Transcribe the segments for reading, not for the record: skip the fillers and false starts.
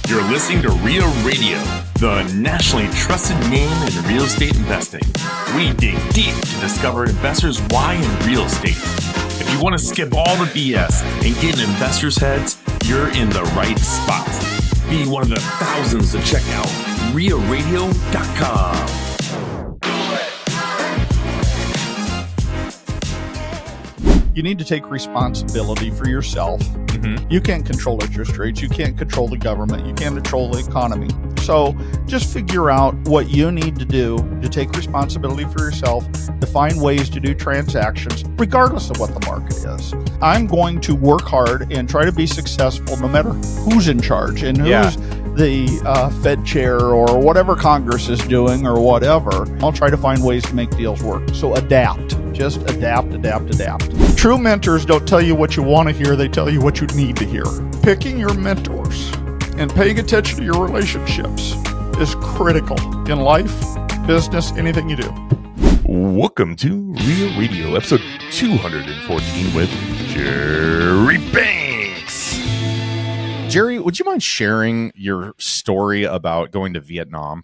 You're listening to REIA Radio, the nationally trusted name in real estate investing. We dig deep to discover investors' why in real estate. If you want to skip all the BS and get in investors' heads, you're in the right spot. Be one of the thousands to check out REIARadio.com. You need to take responsibility for yourself. You can't control interest rates. You can't control the government. You can't control the economy. So just figure out what you need to do to take responsibility for yourself, to find ways to do transactions, regardless of what the market is. I'm going to work hard and try to be successful no matter who's in charge and who's the Fed chair or whatever Congress is doing or whatever. I'll try to find ways to make deals work. So adapt. Just adapt. True mentors don't tell you what you want to hear. They tell you what you need to hear. Picking your mentors and paying attention to your relationships is critical in life, business, anything you do. Welcome to REIA Radio, episode 214 with Jerry Banks. Jerry, would you mind sharing your story about going to Vietnam?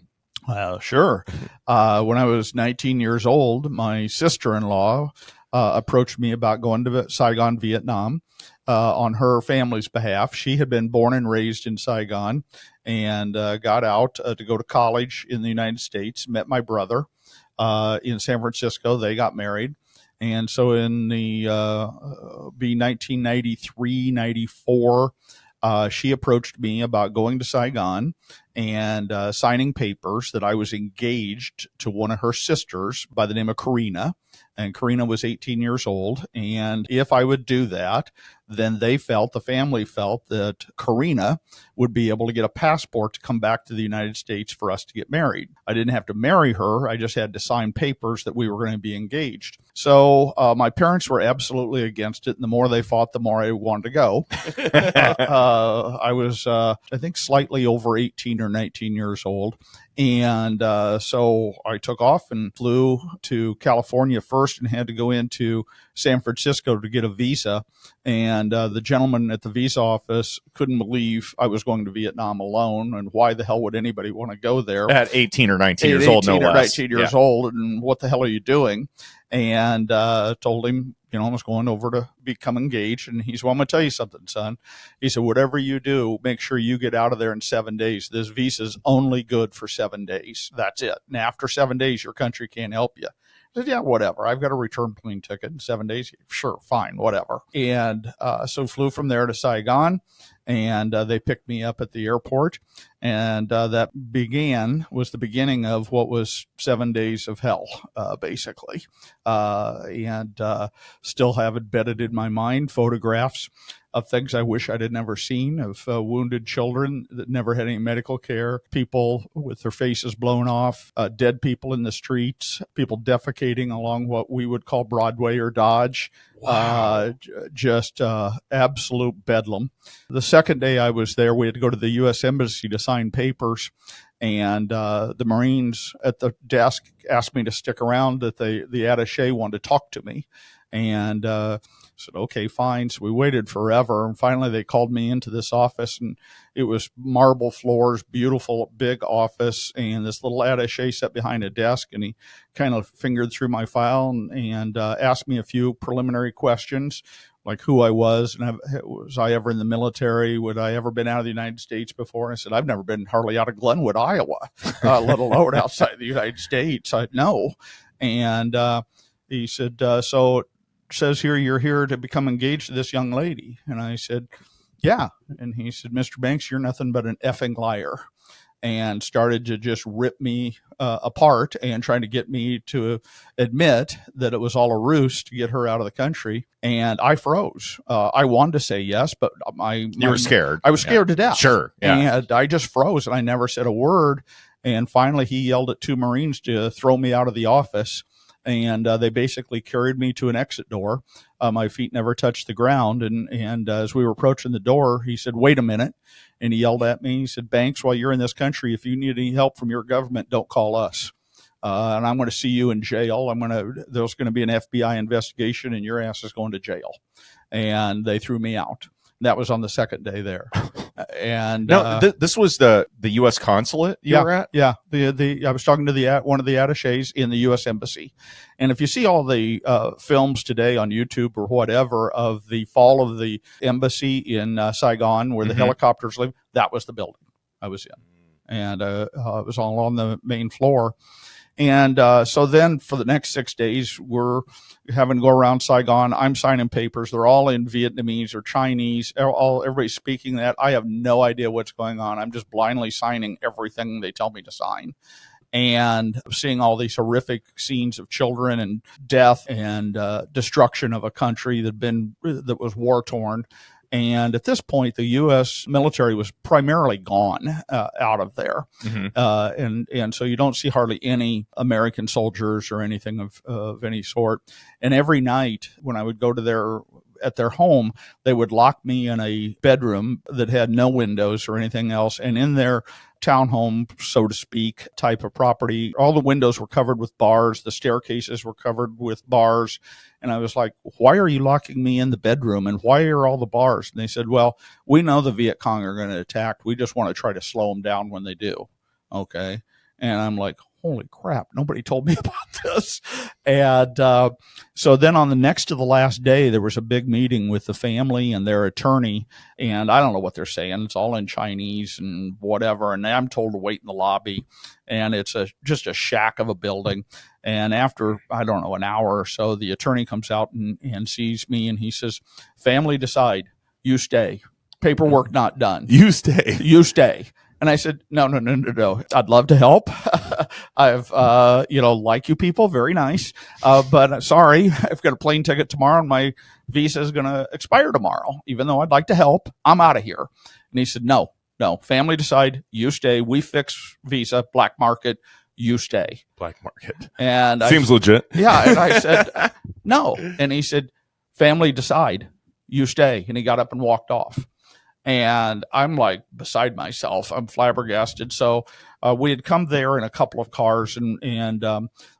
Sure. When I was 19 years old, my sister-in-law approached me about going to Saigon, Vietnam, on her family's behalf. She had been born and raised in Saigon and got out to go to college in the United States, met my brother in San Francisco. They got married. And so in the 1993, 94, she approached me about going to Saigon and signing papers that I was engaged to one of her sisters by the name of Karina. And Karina was 18 years old. And if I would do that, then the family felt that Karina would be able to get a passport to come back to the United States for us to get married. I didn't have to marry her. I just had to sign papers that we were going to be engaged. So my parents were absolutely against it. And the more they fought, the more I wanted to go. I was, I think, slightly over 18 or 19 years old. And so I took off and flew to California first and had to go into San Francisco to get a visa. And the gentleman at the visa office couldn't believe I was going to Vietnam alone. And why the hell would anybody want to go there? At 18 or 19 years old, no less. 19 years old. And what the hell are you doing? And told him, I was going over to become engaged. And he said, well, I'm going to tell you something, son. He said, whatever you do, make sure you get out of there in 7 days. This visa is only good for 7 days. That's it. And after 7 days, your country can't help you. I said, yeah, whatever. I've got a return plane ticket in 7 days. Sure, fine, whatever. And so flew from there to Saigon. And they picked me up at the airport. And that was the beginning of what was 7 days of hell, basically. And still have embedded in my mind photographs of things I wish I'd had never seen, of wounded children that never had any medical care, people with their faces blown off, dead people in the streets, people defecating along what we would call Broadway or Dodge. Wow. Just absolute bedlam. The second day I was there, we had to go to the U.S. Embassy to sign papers. And the Marines at the desk asked me to stick around, that the attaché wanted to talk to me. And said, okay, fine. So we waited forever. And finally, they called me into this office. And it was marble floors, beautiful, big office. And this little attaché sat behind a desk. And he kind of fingered through my file and asked me a few preliminary questions, like who I was, and was I ever in the military? Would I ever been out of the United States before? And I said, I've never been hardly out of Glenwood, Iowa, let alone outside the United States. I know. And he said, so it says here you're here to become engaged to this young lady. And I said, yeah. And he said, Mr. Banks, you're nothing but an effing liar. And started to just rip me apart and trying to get me to admit that it was all a ruse to get her out of the country. And I froze. I wanted to say yes, but you were scared. I was scared to death. Sure. Yeah. And I just froze and I never said a word. And finally he yelled at two Marines to throw me out of the office. And they basically carried me to an exit door. My feet never touched the ground. And as we were approaching the door, he said, wait a minute. And he yelled at me. He said, Banks, while you're in this country, if you need any help from your government, don't call us. And I'm going to see you in jail. There's going to be an FBI investigation and your ass is going to jail. And they threw me out. That was on the second day there. And No, this was the U.S. consulate you were at? Yeah. I was talking to one of the attachés in the U.S. Embassy. And if you see all the films today on YouTube or whatever of the fall of the embassy in Saigon, where the helicopters live, that was the building I was in. And it was all on the main floor. And so then for the next 6 days, we're having to go around Saigon. I'm signing papers. They're all in Vietnamese or Chinese. Everybody's speaking that. I have no idea what's going on. I'm just blindly signing everything they tell me to sign. And seeing all these horrific scenes of children and death and destruction of a country that was war-torn. And at this point, the U.S. military was primarily gone out of there. And so you don't see hardly any American soldiers or anything of any sort. And every night when I would go to at their home, they would lock me in a bedroom that had no windows or anything else. And in their townhome, so to speak, type of property, all the windows were covered with bars. The staircases were covered with bars. And I was like, why are you locking me in the bedroom? And why are all the bars? And they said, well, we know the Viet Cong are going to attack. We just want to try to slow them down when they do. Okay. And I'm like, holy crap, nobody told me about this. And so then on the next to the last day, there was a big meeting with the family and their attorney. And I don't know what they're saying. It's all in Chinese and whatever. And I'm told to wait in the lobby. And it's just a shack of a building. And after, I don't know, an hour or so, the attorney comes out and sees me. And he says, family decide, you stay. Paperwork not done. You stay. You stay. And I said, no. I'd love to help. I've, like you people, very nice. But sorry, I've got a plane ticket tomorrow and my visa is going to expire tomorrow. Even though I'd like to help, I'm out of here. And he said, no, family decide, you stay. We fix visa, black market, you stay. Black market. And seems legit. Yeah. And I said, no. And he said, family decide, you stay. And he got up and walked off. And I'm like beside myself. I'm flabbergasted. So we had come there in a couple of cars, and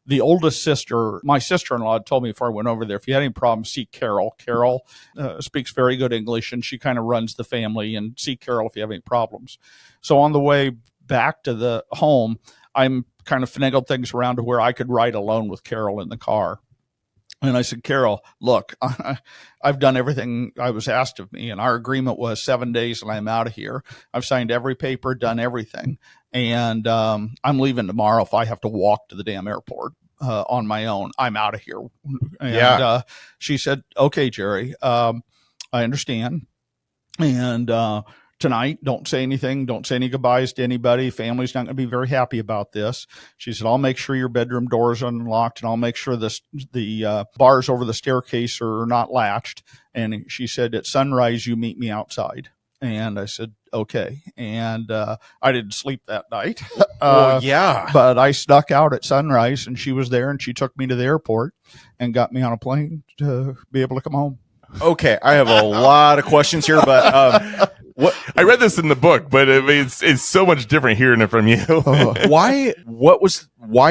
the oldest sister, my sister-in-law, had told me before I went over there, if you had any problems, see Carol. Carol speaks very good English, and she kind of runs the family. And see Carol if you have any problems. So on the way back to the home, I'm kind of finagled things around to where I could ride alone with Carol in the car. And I said, Carol, look, I've done everything I was asked of me. And our agreement was 7 days and I'm out of here. I've signed every paper, done everything. And I'm leaving tomorrow. If I have to walk to the damn airport on my own, I'm out of here. And she said, okay, Jerry, I understand. And tonight, don't say anything. Don't say any goodbyes to anybody. Family's not going to be very happy about this. She said, I'll make sure your bedroom door is unlocked, and I'll make sure the bars over the staircase are not latched. And she said, at sunrise, you meet me outside. And I said, okay. And I didn't sleep that night. But I snuck out at sunrise, and she was there, and she took me to the airport and got me on a plane to be able to come home. Okay, I have a lot of questions here, but I read this in the book, but it's so much different hearing it from you. Why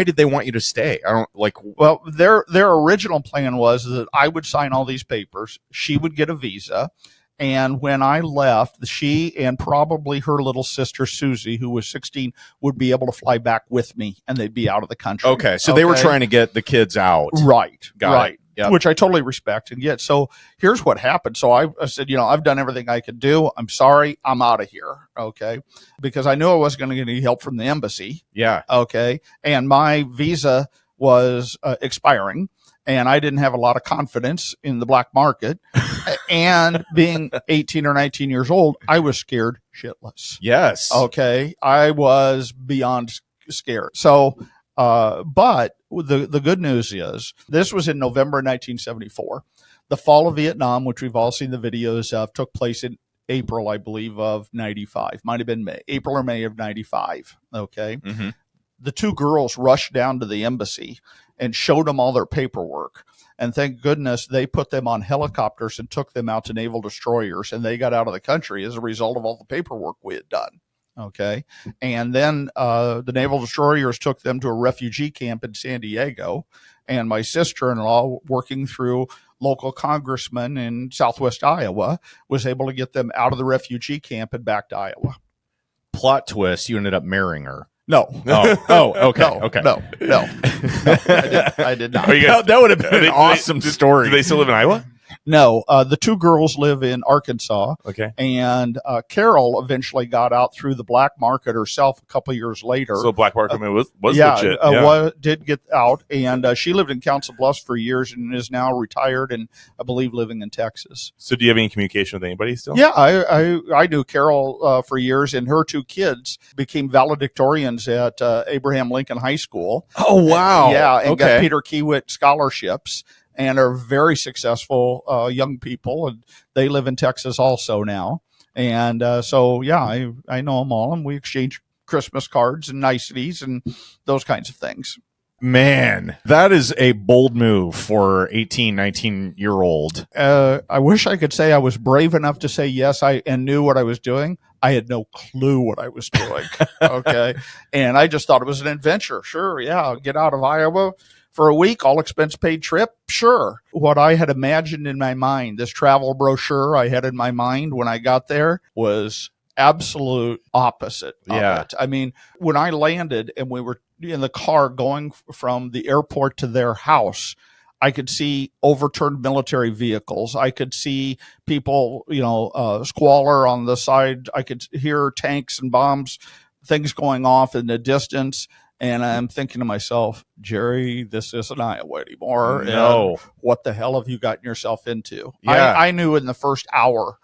did they want you to stay? I don't like. Well, their original plan was that I would sign all these papers. She would get a visa. And when I left, she and probably her little sister, Susie, who was 16, would be able to fly back with me, and they'd be out of the country. Okay, so they were trying to get the kids out. Right. Got it. Yep. Which I totally respect. And yet, so here's what happened. So I said, I've done everything I could do. I'm sorry. I'm out of here. Okay. Because I knew I wasn't going to get any help from the embassy. Yeah. Okay. And my visa was expiring, and I didn't have a lot of confidence in the black market. And being 18 or 19 years old, I was scared shitless. Yes. Okay. I was beyond scared. So, but the good news is this was in November 1974. The fall of Vietnam, which we've all seen the videos of, took place in April, I believe, of 95. Might have been April or May of 95. Okay. Mm-hmm. The two girls rushed down to the embassy and showed them all their paperwork. And thank goodness they put them on helicopters and took them out to naval destroyers, and they got out of the country as a result of all the paperwork we had done. Okay. And then the naval destroyers took them to a refugee camp in San Diego. And my sister-in-law, working through local congressman in Southwest Iowa, was able to get them out of the refugee camp and back to Iowa. Plot twist, you ended up marrying her. No. Okay. No. I did not. That would have been an awesome story. Do they still live in Iowa? No, the two girls live in Arkansas. Okay. And Carol eventually got out through the black market herself a couple of years later. So black market was legit. Did get out. And she lived in Council Bluffs for years and is now retired and I believe living in Texas. So do you have any communication with anybody still? Yeah, I knew Carol for years, and her two kids became valedictorians at Abraham Lincoln High School. Oh, wow. And got Peter Kiewit scholarships. And are very successful young people, and they live in Texas also now. And I know them all, and we exchange Christmas cards and niceties and those kinds of things. Man, that is a bold move for 18, 19-year-old. I wish I could say I was brave enough to say yes and knew what I was doing. I had no clue what I was doing. Okay. And I just thought it was an adventure. Sure. Yeah. I'll get out of Iowa for a week, all expense paid trip. Sure. What I had imagined in my mind, this travel brochure I had in my mind when I got there was absolute opposite of it. I mean, when I landed and we were in the car going from the airport to their house, I could see overturned military vehicles. I could see people, squalor on the side. I could hear tanks and bombs, things going off in the distance. And I'm thinking to myself, Jerry, this isn't Iowa anymore. No. And what the hell have you gotten yourself into? Yeah. I knew in the first hour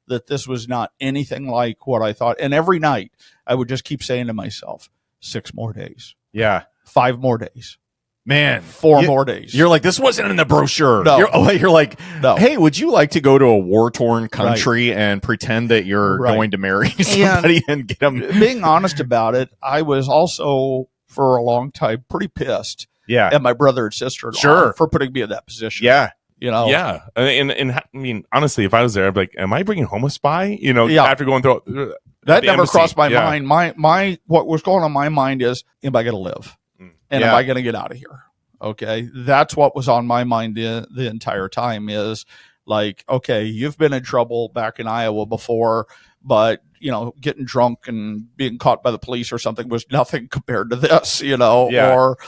that this was not anything like what I thought. And every night I would just keep saying to myself, 6 more days. Yeah. 5 more days. Man. 4 more days. You're like, this wasn't in the brochure. No. You're like, no. Hey, would you like to go to a war-torn country and pretend that you're going to marry somebody and get them? Being honest about it, I was also, for a long time, pretty pissed at my brother and sister-in-law for putting me in that position. Yeah. Yeah. And I mean, honestly, if I was there, I'd be like, am I bringing home a spy? After going through that never crossed my mind. My what was going on in my mind is, am I going to live? And am I going to get out of here? Okay. That's what was on my mind the entire time is like, okay, you've been in trouble back in Iowa before, but getting drunk and being caught by the police or something was nothing compared to this, or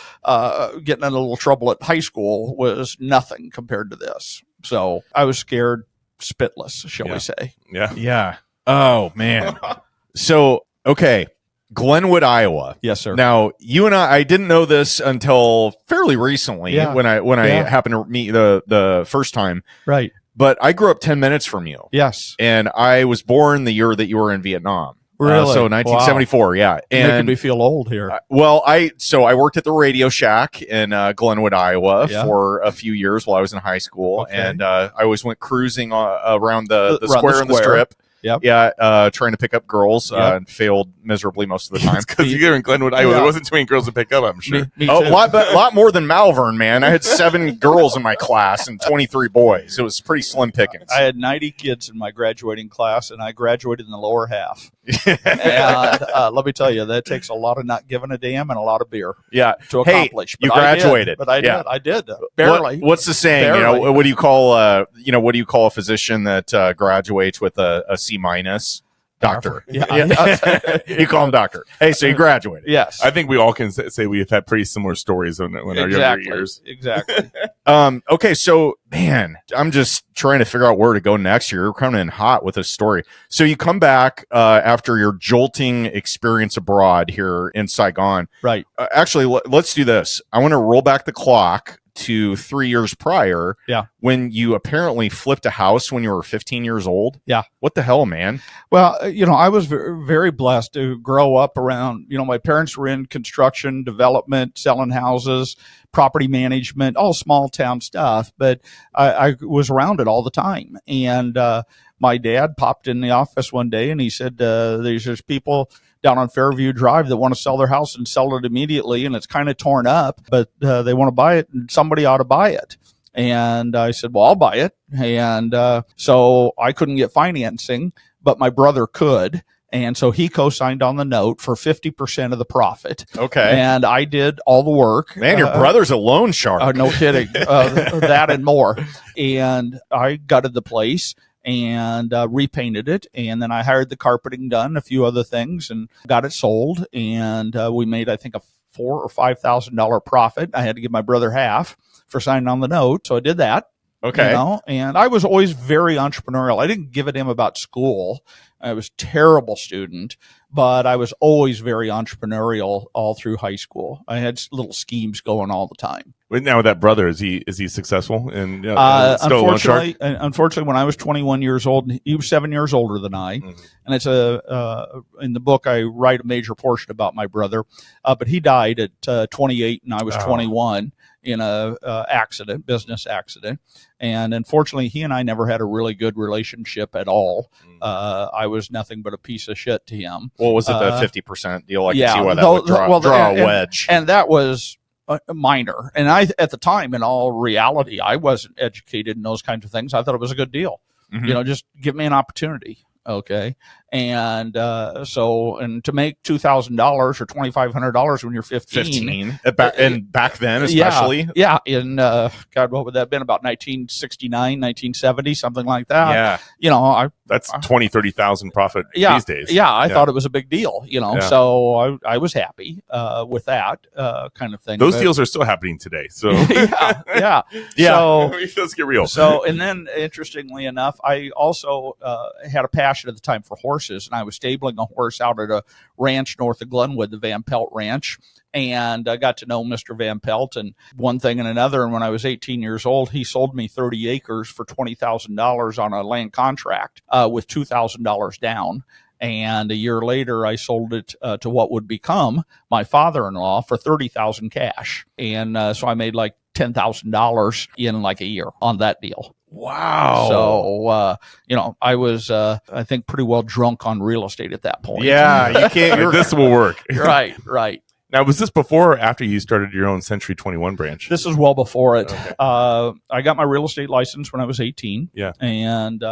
getting in a little trouble at high school was nothing compared to this. So I was scared spitless, shall we say. Yeah. Yeah. Oh, man. So, okay. Glenwood, Iowa. Yes, sir. Now, you and I didn't know this until fairly recently when I happened to meet the first time. Right. But I grew up 10 minutes from you. Yes. And I was born the year that you were in Vietnam. Really? So 1974, yeah. And making me feel old here. I worked at the Radio Shack in Glenwood, Iowa for a few years while I was in high school. Okay. And I always went cruising around the square and the strip. Yep. Yeah, trying to pick up girls and failed miserably most of the time. Because you're in Glenwood, Iowa. There wasn't too many girls to pick up, I'm sure. Me a lot more than Malvern, man. I had 7 girls in my class and 23 boys. It was pretty slim pickings. I had 90 kids in my graduating class, and I graduated in the lower half. And let me tell you, that takes a lot of not giving a damn and a lot of beer to accomplish. But you graduated. I did. Barely. What's the saying? Barely. What do you call a physician that graduates with a C-? Doctor. Yeah. You call him doctor. Hey, so you graduated. Yes. I think we all can say we've had pretty similar stories in our younger years. Exactly. Okay, so, man, I'm just trying to figure out where to go next here. We're coming in hot with this story. So you come back after your jolting experience abroad here in Saigon. Right. Actually, let's do this. I want to roll back the clock to 3 years prior when you apparently flipped a house when you were 15 years old. Yeah. What the hell, man? Well, I was very blessed to grow up around, my parents were in construction, development, selling houses, property management, all small town stuff, but I was around it all the time. And my dad popped in the office one day and he said, there's people down on Fairview Drive that want to sell their house and sell it immediately. And it's kind of torn up, but they want to buy it and somebody ought to buy it. And I said, well, I'll buy it. And so I couldn't get financing, but my brother could. And so he co-signed on the note for 50% of the profit. Okay. And I did all the work. Man, your brother's a loan shark. No kidding. That and more. And I gutted the place and repainted it. And then I hired the carpeting done, a few other things, and got it sold. And we made, I think, a $4,000 or $5,000 profit. I had to give my brother half for signing on the note. So I did that. Okay. And I was always very entrepreneurial. I didn't give a damn about school. I was a terrible student, but I was always very entrepreneurial all through high school. I had little schemes going all the time. Wait, now with that brother, is he successful? And still a loan shark? Unfortunately, when I was 21 years old, he was 7 years older than I. Mm-hmm. And it's in the book, I write a major portion about my brother, but he died at 28 and I was 21 in a business accident. And unfortunately, he and I never had a really good relationship at all. I was nothing but a piece of shit to him. What was it, the 50% deal? I can see why that would draw a wedge. And that was minor. And I, at the time, in all reality, I wasn't educated in those kinds of things. I thought it was a good deal. Mm-hmm. Just give me an opportunity. Okay. And and to make $2,000 or $2,500 when you're 15. And back then, especially. Yeah. In, God, what would that have been? About 1969, 1970, something like that. Yeah. That's 20, 30,000 profit these days. Yeah. I thought it was a big deal, so I was happy with that kind of thing. Those deals are still happening today. So yeah. So let's get real. So, and then interestingly enough, I also had a passion at the time for horses, and I was stabling a horse out at a ranch north of Glenwood, the Van Pelt Ranch, and I got to know Mr. Van Pelt and one thing and another. And when I was 18 years old, he sold me 30 acres for $20,000 on a land contract with $2,000 down. And a year later, I sold it to what would become my father-in-law for $30,000 cash. And so I made like $10,000 in like a year on that deal. Wow. So, I was, I think, pretty well drunk on real estate at that point. Yeah, you can't. This will work. Right. Now, was this before or after you started your own Century 21 branch? This is well before it. Okay. I got my real estate license when I was 18. Yeah. And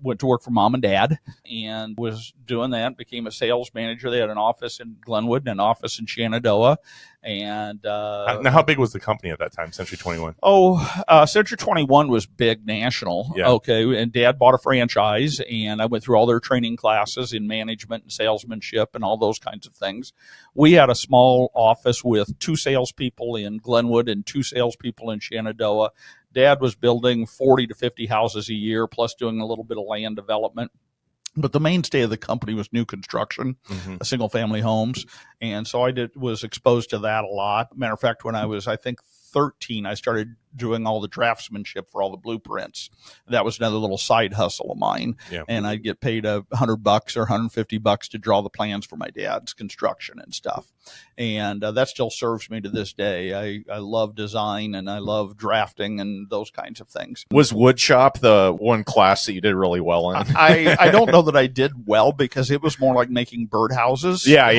went to work for mom and dad and was doing that. Became a sales manager. They had an office in Glenwood and an office in Shenandoah. And now, how big was the company at that time, Century 21? Century 21 was big national. Yeah. Okay. And dad bought a franchise, and I went through all their training classes in management and salesmanship and all those kinds of things. We had a small office with 2 salespeople in Glenwood and 2 salespeople in Shenandoah. Dad was building 40 to 50 houses a year, plus doing a little bit of land development. But the mainstay of the company was new construction, single family homes. And so I was exposed to that a lot. Matter of fact, when I was, I think, 13, I started doing all the draftsmanship for all the blueprints. That was another little side hustle of mine. Yeah. And I'd get paid $100 or $150 to draw the plans for my dad's construction and stuff. And that still serves me to this day. I love design and I love drafting and those kinds of things. Was woodshop the one class that you did really well in? I don't know that I did well because it was more like making birdhouses. Yeah.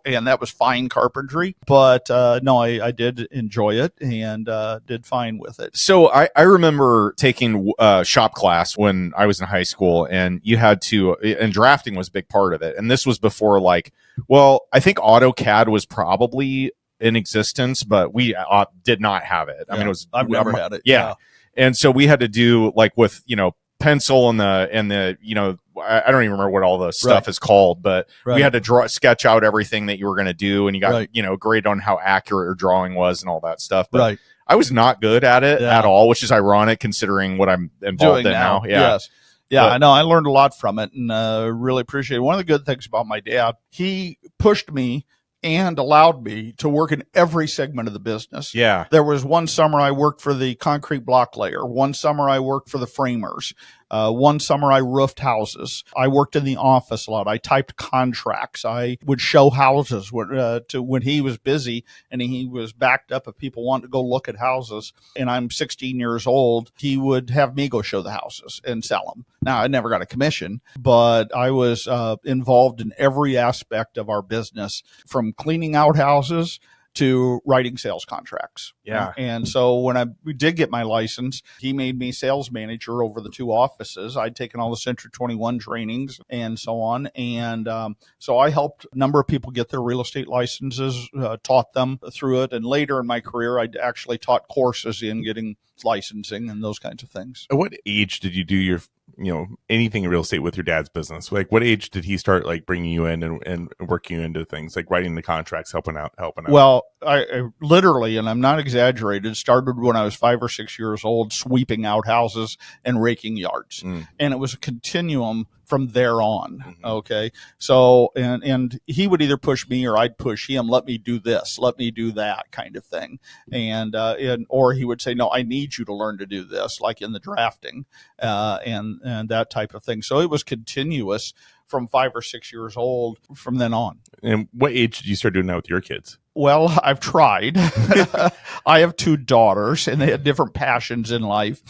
And that was fine carpentry. But no, I did enjoy it and did fine with it. So I remember taking shop class when I was in high school, and you had to, and drafting was a big part of it. And this was before I think AutoCAD was probably in existence, but we did not have it. I mean, I've never had it. Yeah. And so we had to do with, pencil and the I don't even remember what all the stuff is called, but we had to sketch out everything that you were going to do, and you got graded on how accurate your drawing was and all that stuff. But I was not good at it at all, which is ironic considering what I'm involved in now. Yeah. Yes. Yeah, I know. I learned a lot from it and really appreciate it. One of the good things about my dad, he pushed me and allowed me to work in every segment of the business. Yeah. There was one summer I worked for the concrete block layer. One summer I worked for the framers. One summer I roofed houses. I worked in the office a lot. I typed contracts. I would show houses when he was busy and he was backed up if people wanted to go look at houses. And I'm 16 years old. He would have me go show the houses and sell them. Now, I never got a commission, but I was involved in every aspect of our business, from cleaning out houses to writing sales contracts. Yeah. And so when I did get my license, he made me sales manager over the 2 offices. I'd taken all the Century 21 trainings and so on. And so I helped a number of people get their real estate licenses, taught them through it. And later in my career, I actually taught courses in getting licensing and those kinds of things. At what age did you do your, anything in real estate with your dad's business? Like, what age did he start like bringing you in and working you into things like writing the contracts, helping out? Well, I literally, and I'm not exaggerated, started when I was 5 or 6 years old, sweeping out houses and raking yards. And it was a continuum from there on. Okay. So, and he would either push me or I'd push him, let me do this, let me do that kind of thing. And or he would say, no, I need you to learn to do this, like in the drafting, and that type of thing. So it was continuous from 5 or 6 years old from then on. And what age did you start doing that with your kids? Well, I've tried. I have 2 daughters, and they had different passions in life.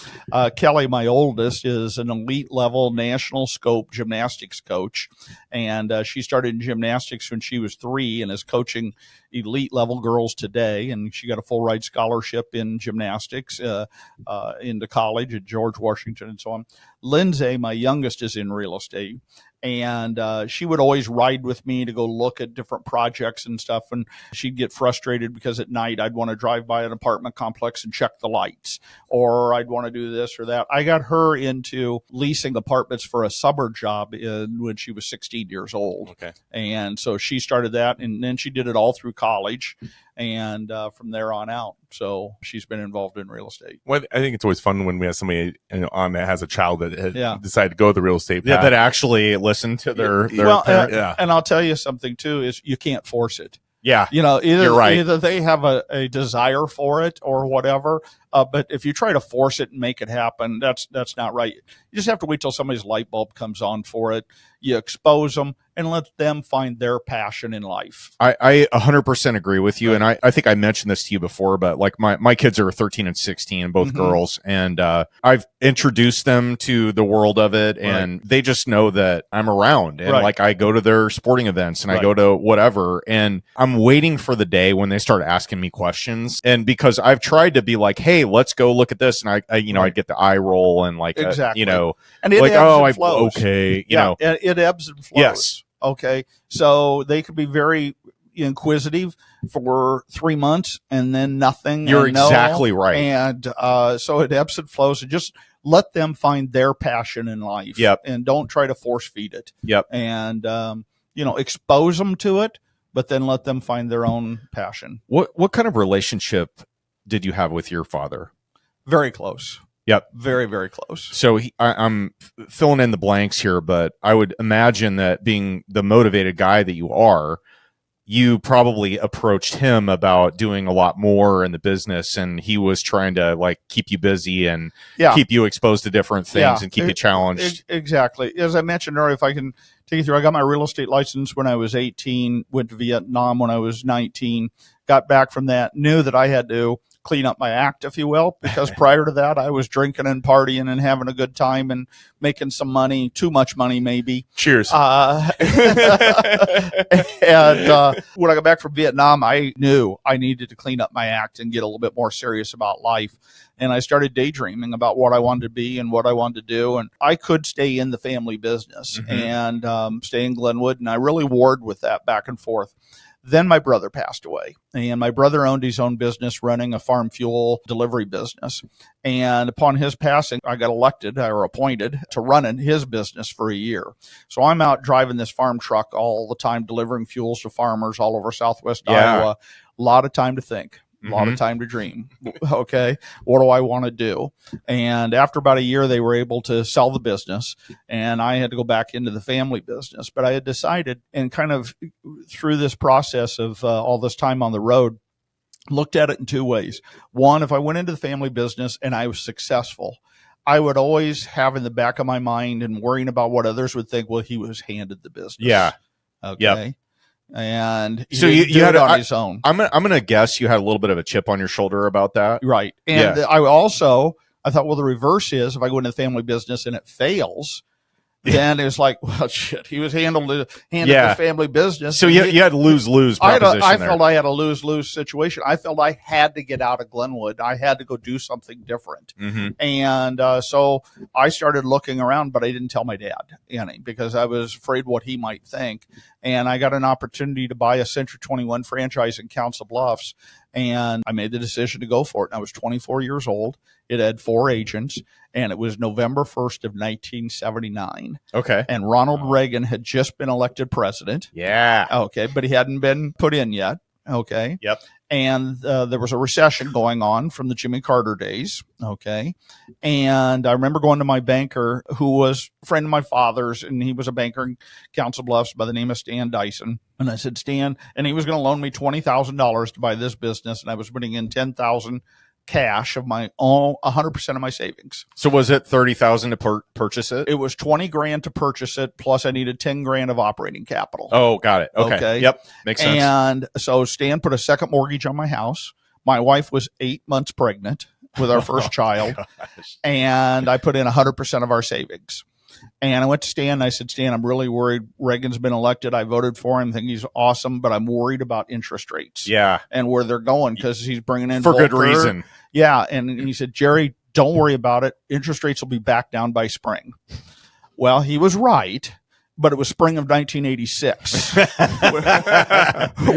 Kelly, my oldest, is an elite level national scope gymnastics coach. And she started in gymnastics when she was 3 and is coaching elite level girls today. And she got a full ride scholarship in gymnastics into college at George Washington and so on. Lindsay, my youngest, is in real estate. And she would always ride with me to go look at different projects and stuff. And she'd get frustrated because at night I'd want to drive by an apartment complex and check the lights, or I'd want to do this or that. I got her into leasing apartments for a summer job when she was 16 years old. Okay. And so she started that, and then she did it all through college. And from there on out, so she's been involved in real estate. Well, I think it's always fun when we have somebody on that has a child that has decided to go the real estate path. Yeah, that actually listen to their parent. And I'll tell you something too, is you can't force it. Yeah. Either, right. either they have a desire for it or whatever. But if you try to force it and make it happen, that's not right. You just have to wait till somebody's light bulb comes on for it. You expose them and let them find their passion in life. I 100% agree with you. And I think I mentioned this to you before, but like my kids are 13 and 16, both girls. And I've introduced them to the world of it, and they just know that I'm around. And like I go to their sporting events and I go to whatever. And I'm waiting for the day when they start asking me questions. And because I've tried to be like, hey, let's go look at this. And I'd get the eye roll and like, exactly. And it like, ebbs and flows. okay. It ebbs and flows. Yes. Okay. So they could be very inquisitive for 3 months and then nothing. You're exactly right. And so it ebbs and flows, and just let them find their passion in life. Yep. And don't try to force feed it. Yep. And, expose them to it, but then let them find their own passion. What kind of relationship did you have with your father? Very close. Yep. Very, very close. So I'm filling in the blanks here, but I would imagine that being the motivated guy that you are, you probably approached him about doing a lot more in the business, and he was trying to like keep you busy and keep you exposed to different things and keep you challenged. Exactly. As I mentioned earlier, if I can take you through, I got my real estate license when I was 18, went to Vietnam when I was 19, got back from that, knew that I had to clean up my act, if you will, because prior to that, I was drinking and partying and having a good time and making some money, too much money maybe. Cheers. And when I got back from Vietnam, I knew I needed to clean up my act and get a little bit more serious about life. And I started daydreaming about what I wanted to be and what I wanted to do. And I could stay in the family business and stay in Glenwood. And I really warred with that back and forth. Then my brother passed away, and my brother owned his own business running a farm fuel delivery business. And upon his passing, I got elected or appointed to run in his business for a year. So I'm out driving this farm truck all the time, delivering fuels to farmers all over Southwest Iowa. A lot of time to think. A lot of time to dream. Okay. What do I want to do? And after about a year, they were able to sell the business, and I had to go back into the family business. But I had decided, and kind of through this process of all this time on the road, looked at it in 2 ways. One, if I went into the family business and I was successful, I would always have in the back of my mind and worrying about what others would think, well, he was handed the business. Yeah. Okay. Yep. And so you had it on his own. I'm gonna guess you had a little bit of a chip on your shoulder about that, right? And I thought, well, the reverse is if I go into the family business and it fails, then it was like, well, shit, he was handled the family business. So you had lose-lose proposition I felt I had a lose-lose situation. I felt I had to get out of Glenwood. I had to go do something different. And so I started looking around, but I didn't tell my dad any because I was afraid what he might think. And I got an opportunity to buy a Century 21 franchise in Council Bluffs, and I made the decision to go for it. And I was 24 years old. It had 4 agents, and it was November 1st of 1979. Okay. And Ronald Reagan had just been elected president. Yeah. Okay, but he hadn't been put in yet. Okay. Yep. And there was a recession going on from the Jimmy Carter days. Okay. And I remember going to my banker, who was a friend of my father's, and he was a banker in Council Bluffs by the name of Stan Dyson. And I said, Stan, and he was going to loan me $20,000 to buy this business, and I was putting in $10,000 cash of my own, 100% of my savings. So was it $30,000 to purchase it? It was $20,000 to purchase it, plus I needed $10,000 of operating capital. Oh, got it. Okay. Yep. Makes sense. And so Stan put a second mortgage on my house. My wife was 8 months pregnant with our first child. And I put in 100% of our savings. And I went to Stan and I said, Stan, I'm really worried. Reagan's been elected. I voted for him. I think he's awesome, but I'm worried about interest rates. Yeah. And where they're going because he's bringing in for good Volcker. reason. Yeah. And he said, Jerry, don't worry about it. Interest rates will be back down by spring. Well, he was right, but it was spring of 1986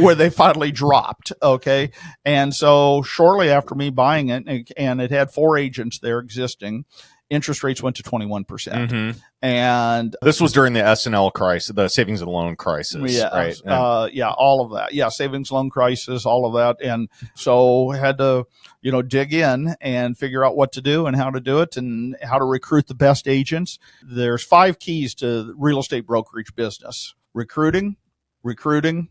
where they finally dropped. Okay. And so shortly after me buying it, and it had 4 agents there existing, interest rates went to 21%. And this was during the S&L crisis, the savings and loan crisis, right? All of that. Yeah, savings loan crisis, all of that. And so had to, dig in and figure out what to do and how to do it and how to recruit the best agents. There's 5 keys to real estate brokerage business: recruiting, and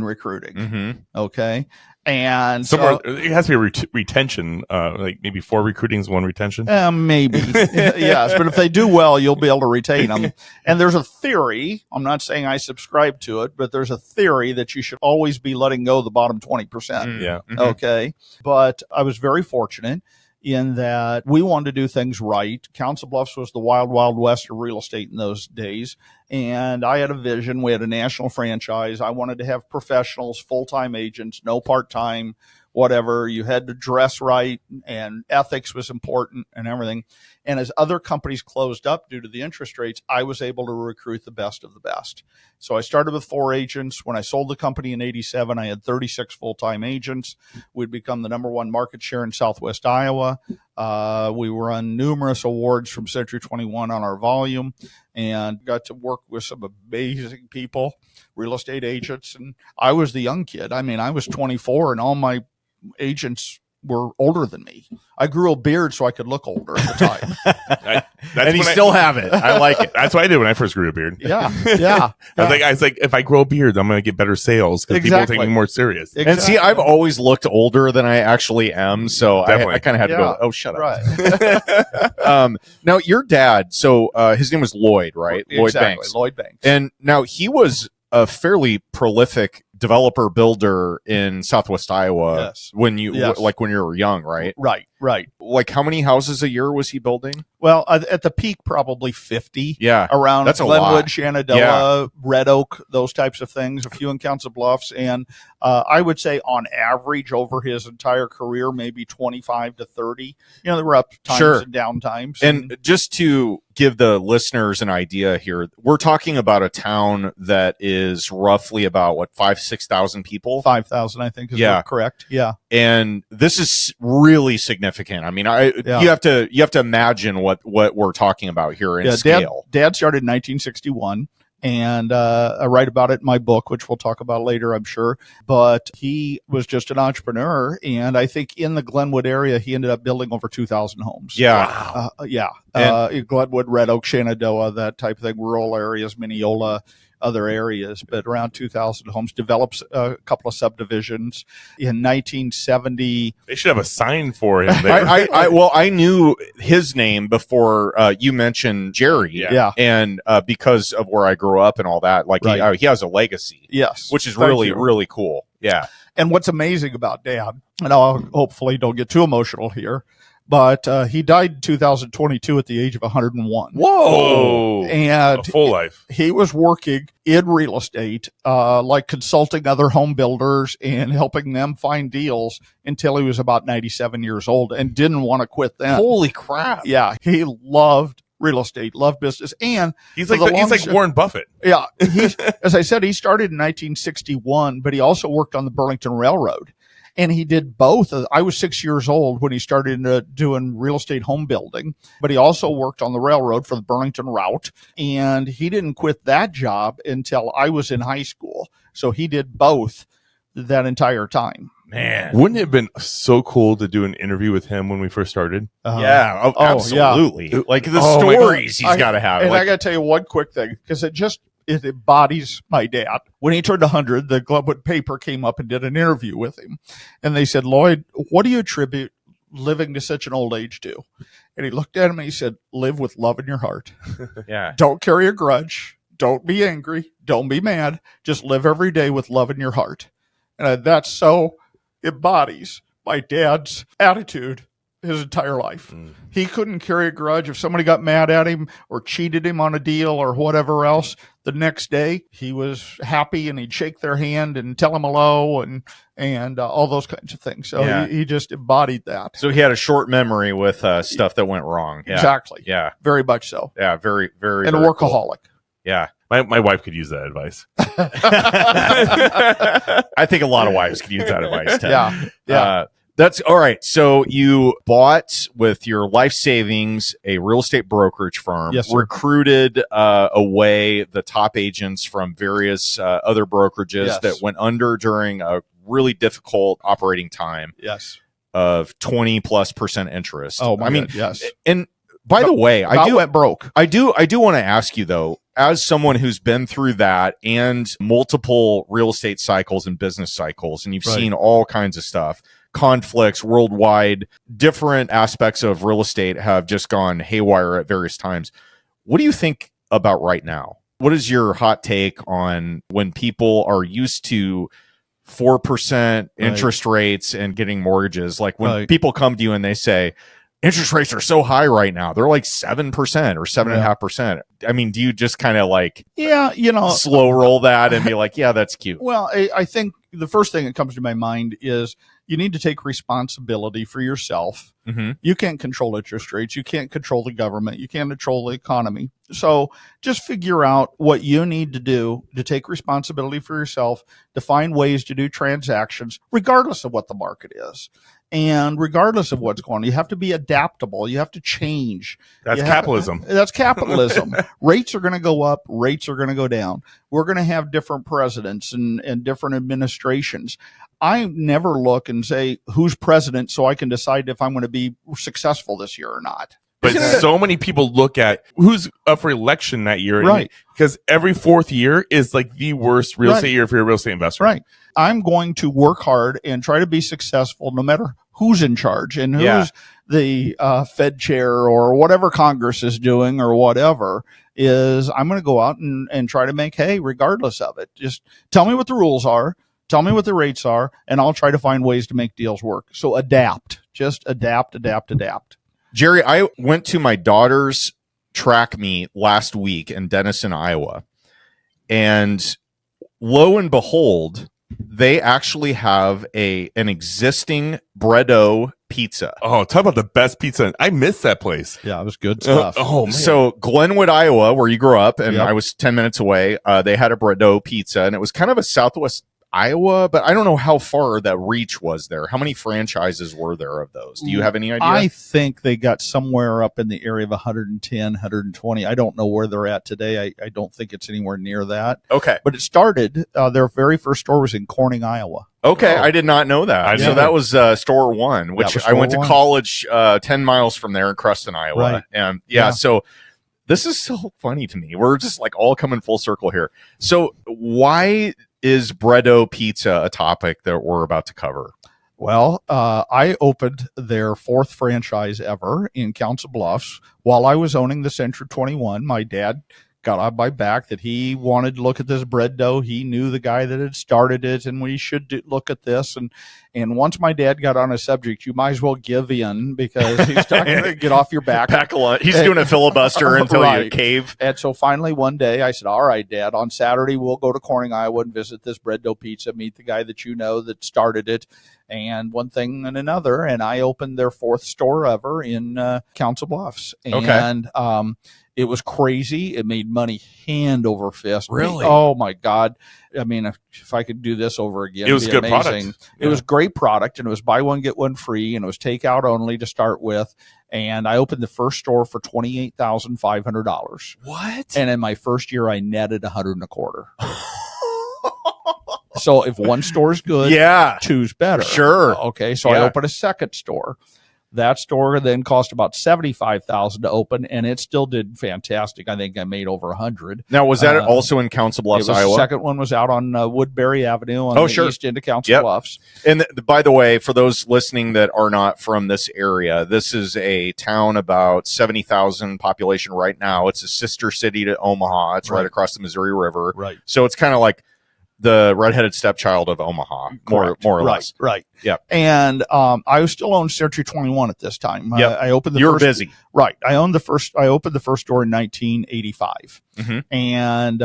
recruiting. Okay. And somewhere it has to be retention, like maybe 4 recruitings, 1 retention. Maybe. Yes. But if they do well, you'll be able to retain them. And there's a theory. I'm not saying I subscribe to it, but there's a theory that you should always be letting go the bottom 20%. Yeah. Okay. But I was very fortunate in that we wanted to do things right. Council Bluffs was the wild, wild west of real estate in those days. And I had a vision. We had a national franchise. I wanted to have professionals, full-time agents, no part-time, whatever. You had to dress right, and ethics was important and everything. And as other companies closed up due to the interest rates, I was able to recruit the best of the best. So I started with 4 agents. When I sold the company in 87, I had 36 full-time agents. We'd become the #1 market share in Southwest Iowa. We won numerous awards from Century 21 on our volume and got to work with some amazing people, real estate agents. And I was the young kid. I mean, I was 24 and all my agents were older than me. I grew a beard so I could look older at the time. And you still have it. I like it. That's what I did when I first grew a beard. Yeah. I was like, if I grow a beard, I'm going to get better sales because people take me more serious. Exactly. And see, I've always looked older than I actually am, so I kind of had to go, oh, shut up. Right. Now, your dad, so his name was Lloyd, right? Lloyd Banks. Lloyd Banks. And now he was a fairly prolific developer builder in Southwest Iowa when you when you were young, right? Right. Like how many houses a year was he building? Well, at the peak, probably 50. Yeah. Around that's Glenwood, Shenandoah, Red Oak, those types of things, a few in Council Bluffs. And I would say on average over his entire career, maybe 25 to 30. There were up times and down times. And just to give the listeners an idea here, we're talking about a town that is roughly about 6,000 people. 5,000, I think, is correct. Yeah. And this is really significant. I mean, you have to imagine what we're talking about here in scale. Dad started in 1961. And I write about it in my book, which we'll talk about later, I'm sure. But he was just an entrepreneur. And I think in the Glenwood area, he ended up building over 2,000 homes. Yeah. Glenwood, Red Oak, Shenandoah, that type of thing, rural areas, Mineola, other areas, but around 2,000 homes. Develops a couple of subdivisions. In 1970, they should have a sign for him there. I knew his name before you mentioned Jerry. Yeah. And because of where I grew up and all that, he has a legacy. Yes. Which is really cool. Yeah. And what's amazing about Dad, and I'll hopefully don't get too emotional here, but he died in 2022 at the age of 101. Whoa. And A full life. he was working in real estate, like consulting other home builders and helping them find deals until he was about 97 years old and didn't want to quit then. Holy crap. Yeah, he loved real estate, loved business. And He's for like the he's like longest- Warren Buffett. yeah, as I said, he started in 1961, but he also worked on the Burlington Railroad. And he did both. I was 6 years old when he started doing real estate home building, but he also worked on the railroad for the Burlington route. And he didn't quit that job until I was in high school. So he did both that entire time. Man. Wouldn't it have been so cool to do an interview with him when we first started? Yeah, oh, absolutely. yeah. Like the Oh my God. stories he's got to have. And Like, I got to tell you one quick thing, because it embodies my dad. When he turned 100, the Glenwood paper came up and did an interview with him. And they said, Lloyd, what do you attribute living to such an old age to? And he looked at him and he said, live with love in your heart. yeah. Don't carry a grudge. Don't be angry. Don't be mad. Just live every day with love in your heart. And that so embodies my dad's attitude his entire life. He couldn't carry a grudge. If somebody got mad at him or cheated him on a deal or whatever else, the next day he was happy and he'd shake their hand and tell them hello and all those kinds of things. So Yeah. he just embodied that. So he had a short memory with stuff that went wrong. Yeah. Exactly. Yeah. Very much so. Yeah. Very, very. And a very cool. workaholic. Yeah. My wife could use that advice. I think a lot of wives could use that advice, Ted. Yeah. Yeah. That's all right. So you bought with your life savings a real estate brokerage firm, Yes, sir. recruited away the top agents from various other brokerages Yes. that went under during a really difficult operating time Yes. of 20+% interest. Oh, my I mean, God, yes. and by the way, I went broke. I do want to ask you though, as someone who's been through that and multiple real estate cycles and business cycles, and you've Right. seen all kinds of stuff, conflicts worldwide, different aspects of real estate have just gone haywire at various times. What do you think about right now? What is your hot take on when people are used to 4% interest rates and getting mortgages? Like when Right. people come to you and they say, interest rates are so high right now. They're like 7% or 7.5%. I mean, do you just kind of like Yeah, slow roll that and be like, yeah, that's cute? Well, I think the first thing that comes to my mind is you need to take responsibility for yourself. Mm-hmm. You can't control interest rates. You can't control the government. You can't control the economy. So just figure out what you need to do to take responsibility for yourself, to find ways to do transactions, regardless of what the market is. And regardless of what's going on, you have to be adaptable. You have to change. That's You have- capitalism. That's capitalism. Rates are going to go up. Rates are going to go down. We're going to have different presidents and different administrations. I never look and say who's president so I can decide if I'm going to be successful this year or not. But so many people look at who's up for election that year. Right. Because every fourth year is like the worst real Right. estate year if you're a real estate investor. Right. I'm going to work hard and try to be successful no matter who's in charge and who's Yeah. the Fed chair or whatever Congress is doing or whatever is I'm going to go out and try to make hay regardless of it. Just tell me what the rules are. Tell me what the rates are, and I'll try to find ways to make deals work. So adapt. Just adapt. Jerry, I went to my daughter's track meet last week in Denison, Iowa. And lo and behold, they actually have an existing Bredo pizza. Oh, talk about the best pizza. I miss that place. Yeah, it was good stuff. Oh, man. So Glenwood, Iowa, where you grew up, and Yep. I was 10 minutes away, they had a Bredo pizza, and it was kind of a Southwest Iowa, but I don't know how far that reach was there. How many franchises were there of those? Do you have any idea? I think they got somewhere up in the area of 110, 120. I don't know where they're at today. I don't think it's anywhere near that. Okay. But it started, their very first store was in Corning, Iowa. Okay, Oh. I did not know that. I So didn't. that was store one, which was I went to store one. college 10 miles from there in Creston, Iowa. Right. And Yeah. so this is so funny to me. We're just like all coming full circle here. So why is Bredo pizza a topic that we're about to cover? Well, I opened their fourth franchise ever in Council Bluffs while I was owning the Century 21. My dad got on my back that he wanted to look at this bread dough. He knew the guy that had started it, and we should look at this. And once my dad got on a subject, you might as well give in, because he's not going to get off your back. Pack a lunch. He's doing a filibuster until you cave. And so finally one day I said, all right, Dad, on Saturday we'll go to Corning, Iowa and visit this bread dough pizza, meet the guy that you know that started it, and one thing and another. And I opened their 4th store ever in Council Bluffs. And it was crazy. It made money hand over fist. Really? Oh my God. I mean, if I could do this over again, it was it'd be good amazing. product. It was great product, and it was buy one, get one free, and it was takeout only to start with. And I opened the first store for $28,500. What? And in my first year, I netted $125. So if one store is good, two's better. Sure. Okay. So I opened a second store. That store then cost about $75,000 to open, and it still did fantastic. I think I made over $100. Now, was that also in Council Bluffs, Iowa? The second one was out on Woodbury Avenue on the east end of Council Bluffs. And by the way, for those listening that are not from this area, this is a town about 70,000 population right now. It's a sister city to Omaha. It's right across the Missouri River. Right. So it's kind of like the redheaded stepchild of Omaha, more or less. Right. Yeah. And I was still owned Century 21 at this time. I opened the first. Busy. Right. I opened the first store in 1985 and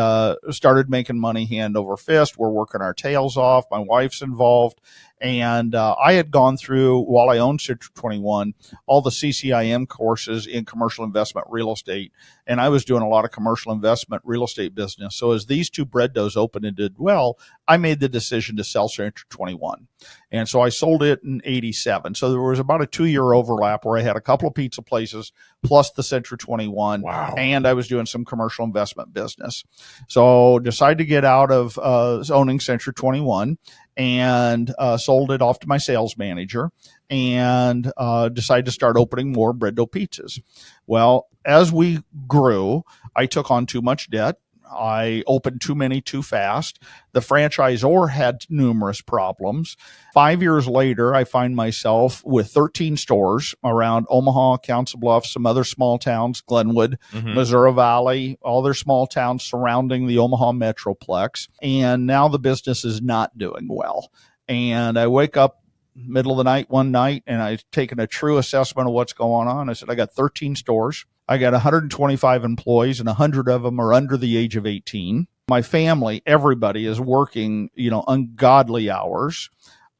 started making money hand over fist. We're working our tails off. My wife's involved. And I had gone through, while I owned Century 21, all the CCIM courses in commercial investment real estate. And I was doing a lot of commercial investment real estate business. So as these two bread doughs opened and did well, I made the decision to sell Century 21. And so I sold it in 87. So there was about a 2-year overlap where I had a couple of pizza places plus the Century 21. Wow. And I was doing some commercial investment business. So decided to get out of owning Century 21 and sold it off to my sales manager and decided to start opening more bread dough pizzas. Well, as we grew, I took on too much debt. I opened too many too fast. The franchisor had numerous problems. 5 years later, I find myself with 13 stores around Omaha, Council Bluffs, some other small towns, Glenwood, Missouri Valley, all their small towns surrounding the Omaha Metroplex. And now the business is not doing well. And I wake up middle of the night one night, and I've taken a true assessment of what's going on. I said, I got 13 stores. I got 125 employees, and 100 of them are under the age of 18. My family, everybody is working, ungodly hours.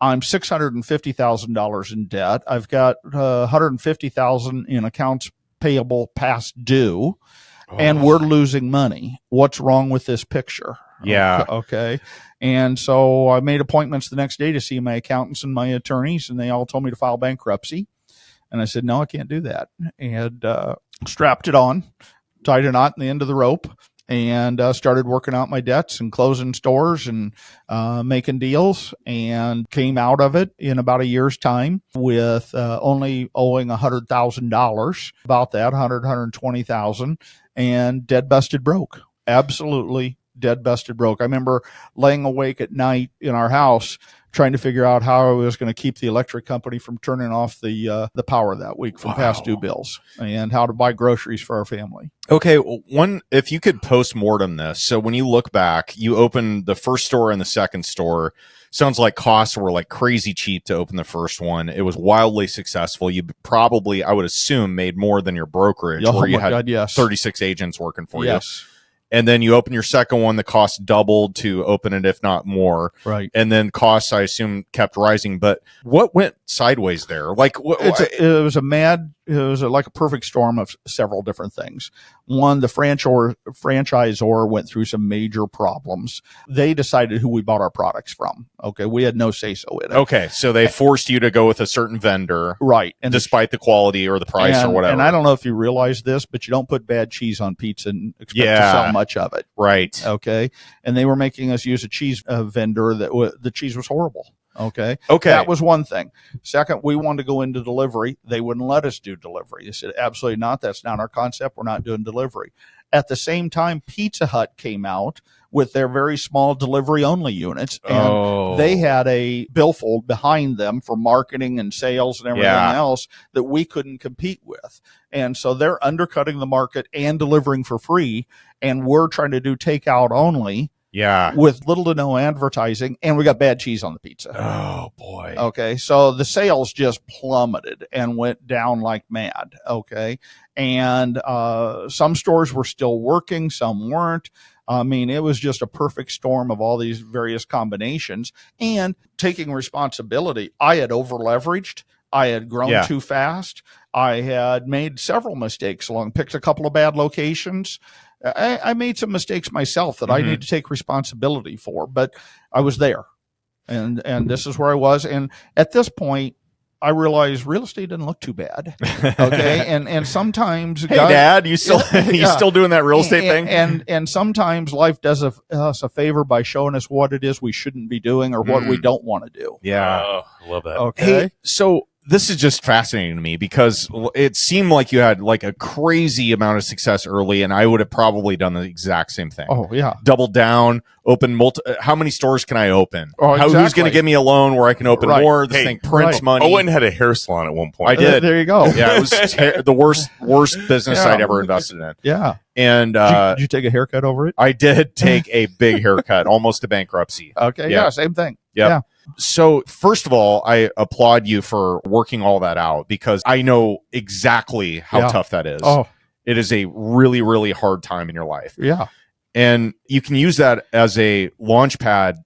I'm $650,000 in debt. I've got $150,000 in accounts payable past due, and we're losing money. What's wrong with this picture? Yeah. Okay. And so I made appointments the next day to see my accountants and my attorneys, and they all told me to file bankruptcy. And I said, no, I can't do that. And strapped it on, tied a knot in the end of the rope, and started working out my debts and closing stores and making deals, and came out of it in about a year's time with only owing $100,000, about that, $120,000, and dead busted broke. Absolutely dead busted broke. I remember laying awake at night in our house trying to figure out how I was going to keep the electric company from turning off the power that week from past due bills, and how to buy groceries for our family. Okay, if you could post-mortem this. So when you look back, you opened the first store and the second store. Sounds like costs were like crazy cheap to open the first one. It was wildly successful. You probably, I would assume, made more than your brokerage, where you had 36 agents working for you. And then you open your second one, the cost doubled to open it, if not more. Right. And then costs, I assume, kept rising. But what went sideways there? Like, it was like a perfect storm of several different things. One, the franchisor went through some major problems. They decided who we bought our products from. Okay. We had no say-so in it. Okay. So they forced you to go with a certain vendor. Right. And despite the quality or the price or whatever. And I don't know if you realize this, but you don't put bad cheese on pizza and expect to sell much of it. Right. Okay. And they were making us use a cheese vendor that the cheese was horrible. Okay. Okay. That was one thing. Second, we wanted to go into delivery. They wouldn't let us do delivery. They said, absolutely not. That's not our concept. We're not doing delivery. At the same time, Pizza Hut came out with their very small delivery only units. And they had a billfold behind them for marketing and sales and everything else that we couldn't compete with. And so they're undercutting the market and delivering for free. And we're trying to do takeout only. Yeah. With little to no advertising, and we got bad cheese on the pizza. Oh boy. Okay. So the sales just plummeted and went down like mad. Okay. And some stores were still working, some weren't. I mean, it was just a perfect storm of all these various combinations and taking responsibility. I had over leveraged. I had grown too fast. I had made several mistakes picked a couple of bad locations. I made some mistakes myself that I need to take responsibility for, but I was there, and this is where I was. And at this point, I realized real estate didn't look too bad. Okay, and sometimes, hey, Dad, you still still doing that real estate thing? And sometimes life does us a favor by showing us what it is we shouldn't be doing or what we don't want to do. Yeah, love that. Okay, hey, so this is just fascinating to me because it seemed like you had like a crazy amount of success early, and I would have probably done the exact same thing. Oh yeah, double down, open how many stores can I open? Oh, exactly. Who's going to give me a loan where I can open more? This thing prints money. Owen had a hair salon at one point. I did. There you go. Yeah, it was the worst business I'd ever invested in. Yeah. And did you take a haircut over it? I did take a big haircut, almost to bankruptcy. Okay. Yeah. Same thing. Yep. Yeah. So first of all, I applaud you for working all that out because I know exactly how tough that is. Oh, it is a really, really hard time in your life. yeah. And you can use that as a launch pad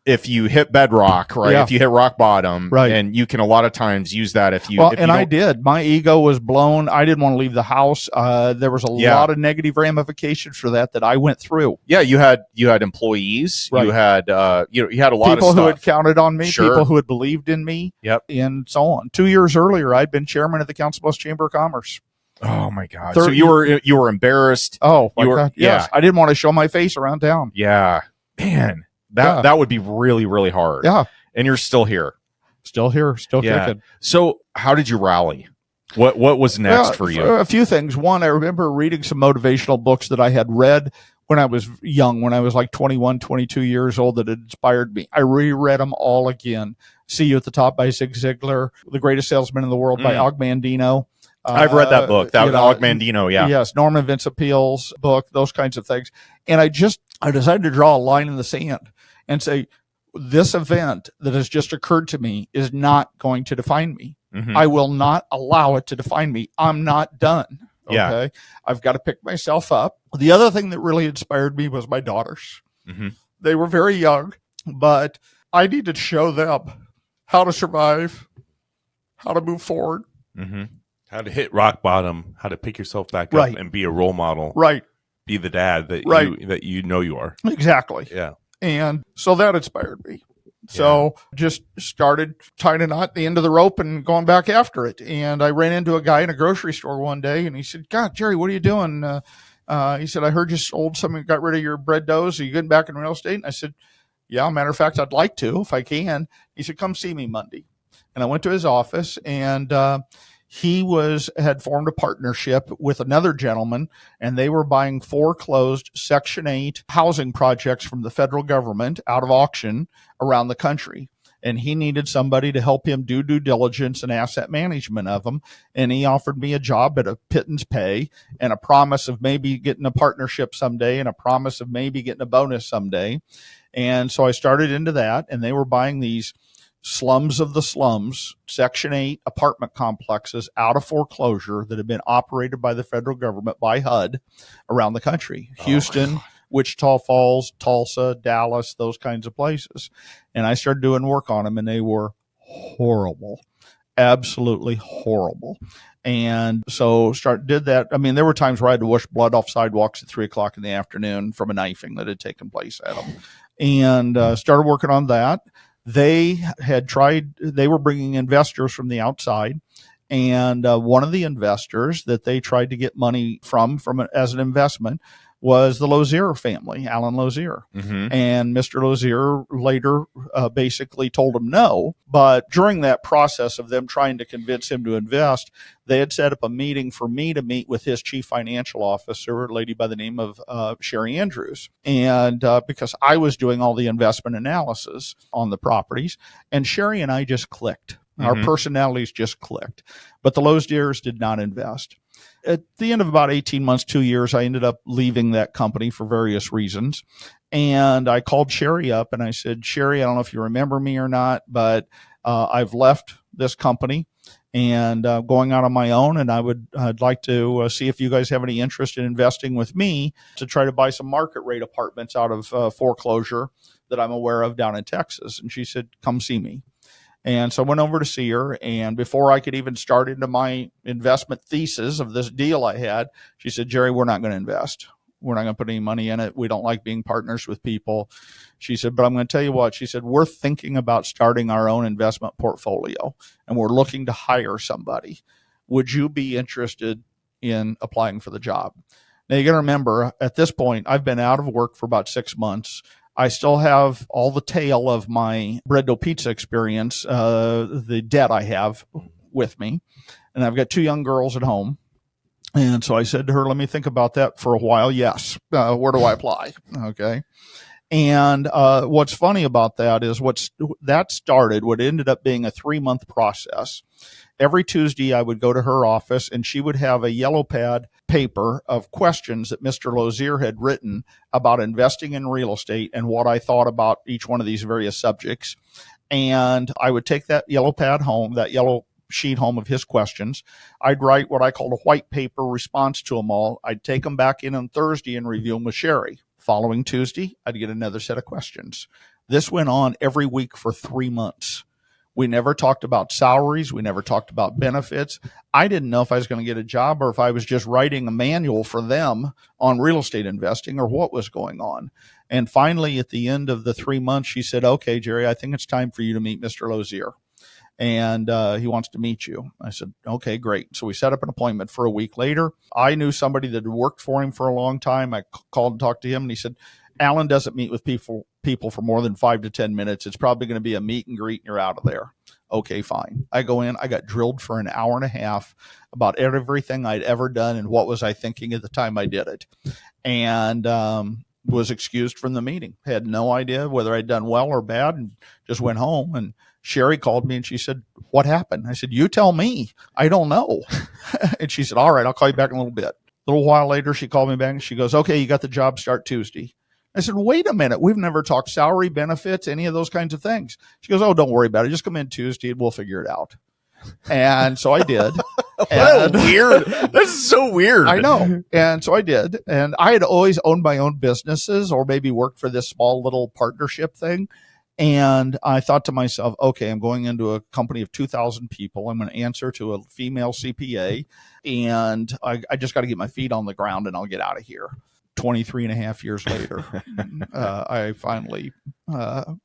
if you hit bedrock, right? Yeah. If you hit rock bottom, right? And you can a lot of times use that if you. Well, and I did. My ego was blown. I didn't want to leave the house. There was a lot of negative ramifications for that I went through. Yeah, you had employees. Right. You had you had a lot people of stuff. Who had counted on me. Sure. People who had believed in me. Yep. And so on. 2 years earlier, I'd been chairman of the Council Bluffs Chamber of Commerce. Oh my God! So you were embarrassed. Oh, my God. Yes. I didn't want to show my face around town. Yeah, man. That would be really, really hard. Yeah. And you're still here. Still here. Still kicking. So how did you rally? What was next for you? A few things. One, I remember reading some motivational books that I had read when I was young, when I was like 21, 22 years old that had inspired me. I reread them all again. See You at the Top by Zig Ziglar, The Greatest Salesman in the World by Og Mandino. I've read that book. That Og Mandino, yeah. Yes, Norman Vincent Peale's book, those kinds of things. And I decided to draw a line in the sand and say, this event that has just occurred to me is not going to define me. Mm-hmm. I will not allow it to define me. I'm not done. Okay. Yeah. I've got to pick myself up. The other thing that really inspired me was my daughters. Mm-hmm. They were very young, but I needed to show them how to survive, how to move forward. Mm-hmm. How to hit rock bottom, how to pick yourself back up and be a role model. Right. Be the dad that you know you are. Exactly. Yeah. And so that inspired me. So just started tying a knot at the end of the rope and going back after it. And I ran into a guy in a grocery store one day and he said, God, Jerry, what are you doing? He said, I heard you sold something, got rid of your bread doughs. Are you getting back in real estate? And I said, yeah, matter of fact, I'd like to if I can. He said, come see me Monday. And I went to his office and he had formed a partnership with another gentleman, and they were buying foreclosed Section 8 housing projects from the federal government out of auction around the country. And he needed somebody to help him do due diligence and asset management of them. And he offered me a job at a pittance pay and a promise of maybe getting a partnership someday and a promise of maybe getting a bonus someday. And so I started into that, and they were buying these slums of the slums, Section 8 apartment complexes out of foreclosure that have been operated by the federal government, by HUD, around the country. Houston, Wichita Falls, Tulsa, Dallas, those kinds of places. And I started doing work on them, and they were horrible, absolutely horrible. And so did that. I mean, there were times where I had to wash blood off sidewalks at 3:00 in the afternoon from a knifing that had taken place at them. And started working on that. They were bringing investors from the outside, and one of the investors that they tried to get money from as an investment was the Lozier family, Alan Lozier. Mm-hmm. And Mr. Lozier later basically told him no. But during that process of them trying to convince him to invest, they had set up a meeting for me to meet with his chief financial officer, a lady by the name of Sherry Andrews. And because I was doing all the investment analysis on the properties, and Sherry and I just clicked. Our personalities just clicked. But the Loziers did not invest. At the end of about 18 months, 2 years, I ended up leaving that company for various reasons. And I called Sherry up and I said, Sherry, I don't know if you remember me or not, but I've left this company and going out on my own. And I'd like to see if you guys have any interest in investing with me to try to buy some market rate apartments out of foreclosure that I'm aware of down in Texas. And she said, come see me. And so I went over to see her, and before I could even start into my investment thesis of this deal I had, she said, Jerry, we're not going to invest. We're not going to put any money in it. We don't like being partners with people. She said, but I'm going to tell you what. She said, we're thinking about starting our own investment portfolio, and we're looking to hire somebody. Would you be interested in applying for the job? Now, you got to remember, at this point, I've been out of work for about 6 months. I still have all the tail of my bread dough pizza experience, the debt I have with me. And I've got 2 young girls at home. And so I said to her, let me think about that for a while. Yes. Where do I apply? Okay. And what's funny about that is what ended up being a 3-month process. Every Tuesday, I would go to her office, and she would have a yellow pad paper of questions that Mr. Lozier had written about investing in real estate and what I thought about each one of these various subjects. And I would take that yellow pad home, that yellow sheet home of his questions. I'd write what I called a white paper response to them all. I'd take them back in on Thursday and review them with Sherry. Following Tuesday, I'd get another set of questions. This went on every week for 3 months. We never talked about salaries. We never talked about benefits. I didn't know if I was going to get a job or if I was just writing a manual for them on real estate investing or what was going on. And finally, at the end of the 3 months, she said, okay, Jerry, I think it's time for you to meet Mr. Lozier. And he wants to meet you. I said, okay, great. So we set up an appointment for a week later. I knew somebody that had worked for him for a long time. I called and talked to him, and he said, Alan doesn't meet with people for more than 5 to 10 minutes. It's probably going to be a meet and greet and you're out of there. Okay, fine. I go in, I got drilled for an hour and a half about everything I'd ever done and what was I thinking at the time I did it. And was excused from the meeting. Had no idea whether I'd done well or bad and just went home. And Sherry called me and she said, what happened? I said, you tell me. I don't know. And she said, all right, I'll call you back in a little bit. A little while later, she called me back and she goes, okay, you got the job, start Tuesday. I said, wait a minute. We've never talked salary, benefits, any of those kinds of things. She goes, oh, don't worry about it. Just come in Tuesday and we'll figure it out. And so I did. Weird. This is so weird. I know. And so I did. And I had always owned my own businesses or maybe worked for this small little partnership thing. And I thought to myself, okay, I'm going into a company of 2,000 people. I'm going to answer to a female CPA. And I just got to get my feet on the ground and I'll get out of here. 23 and a half years later, I finally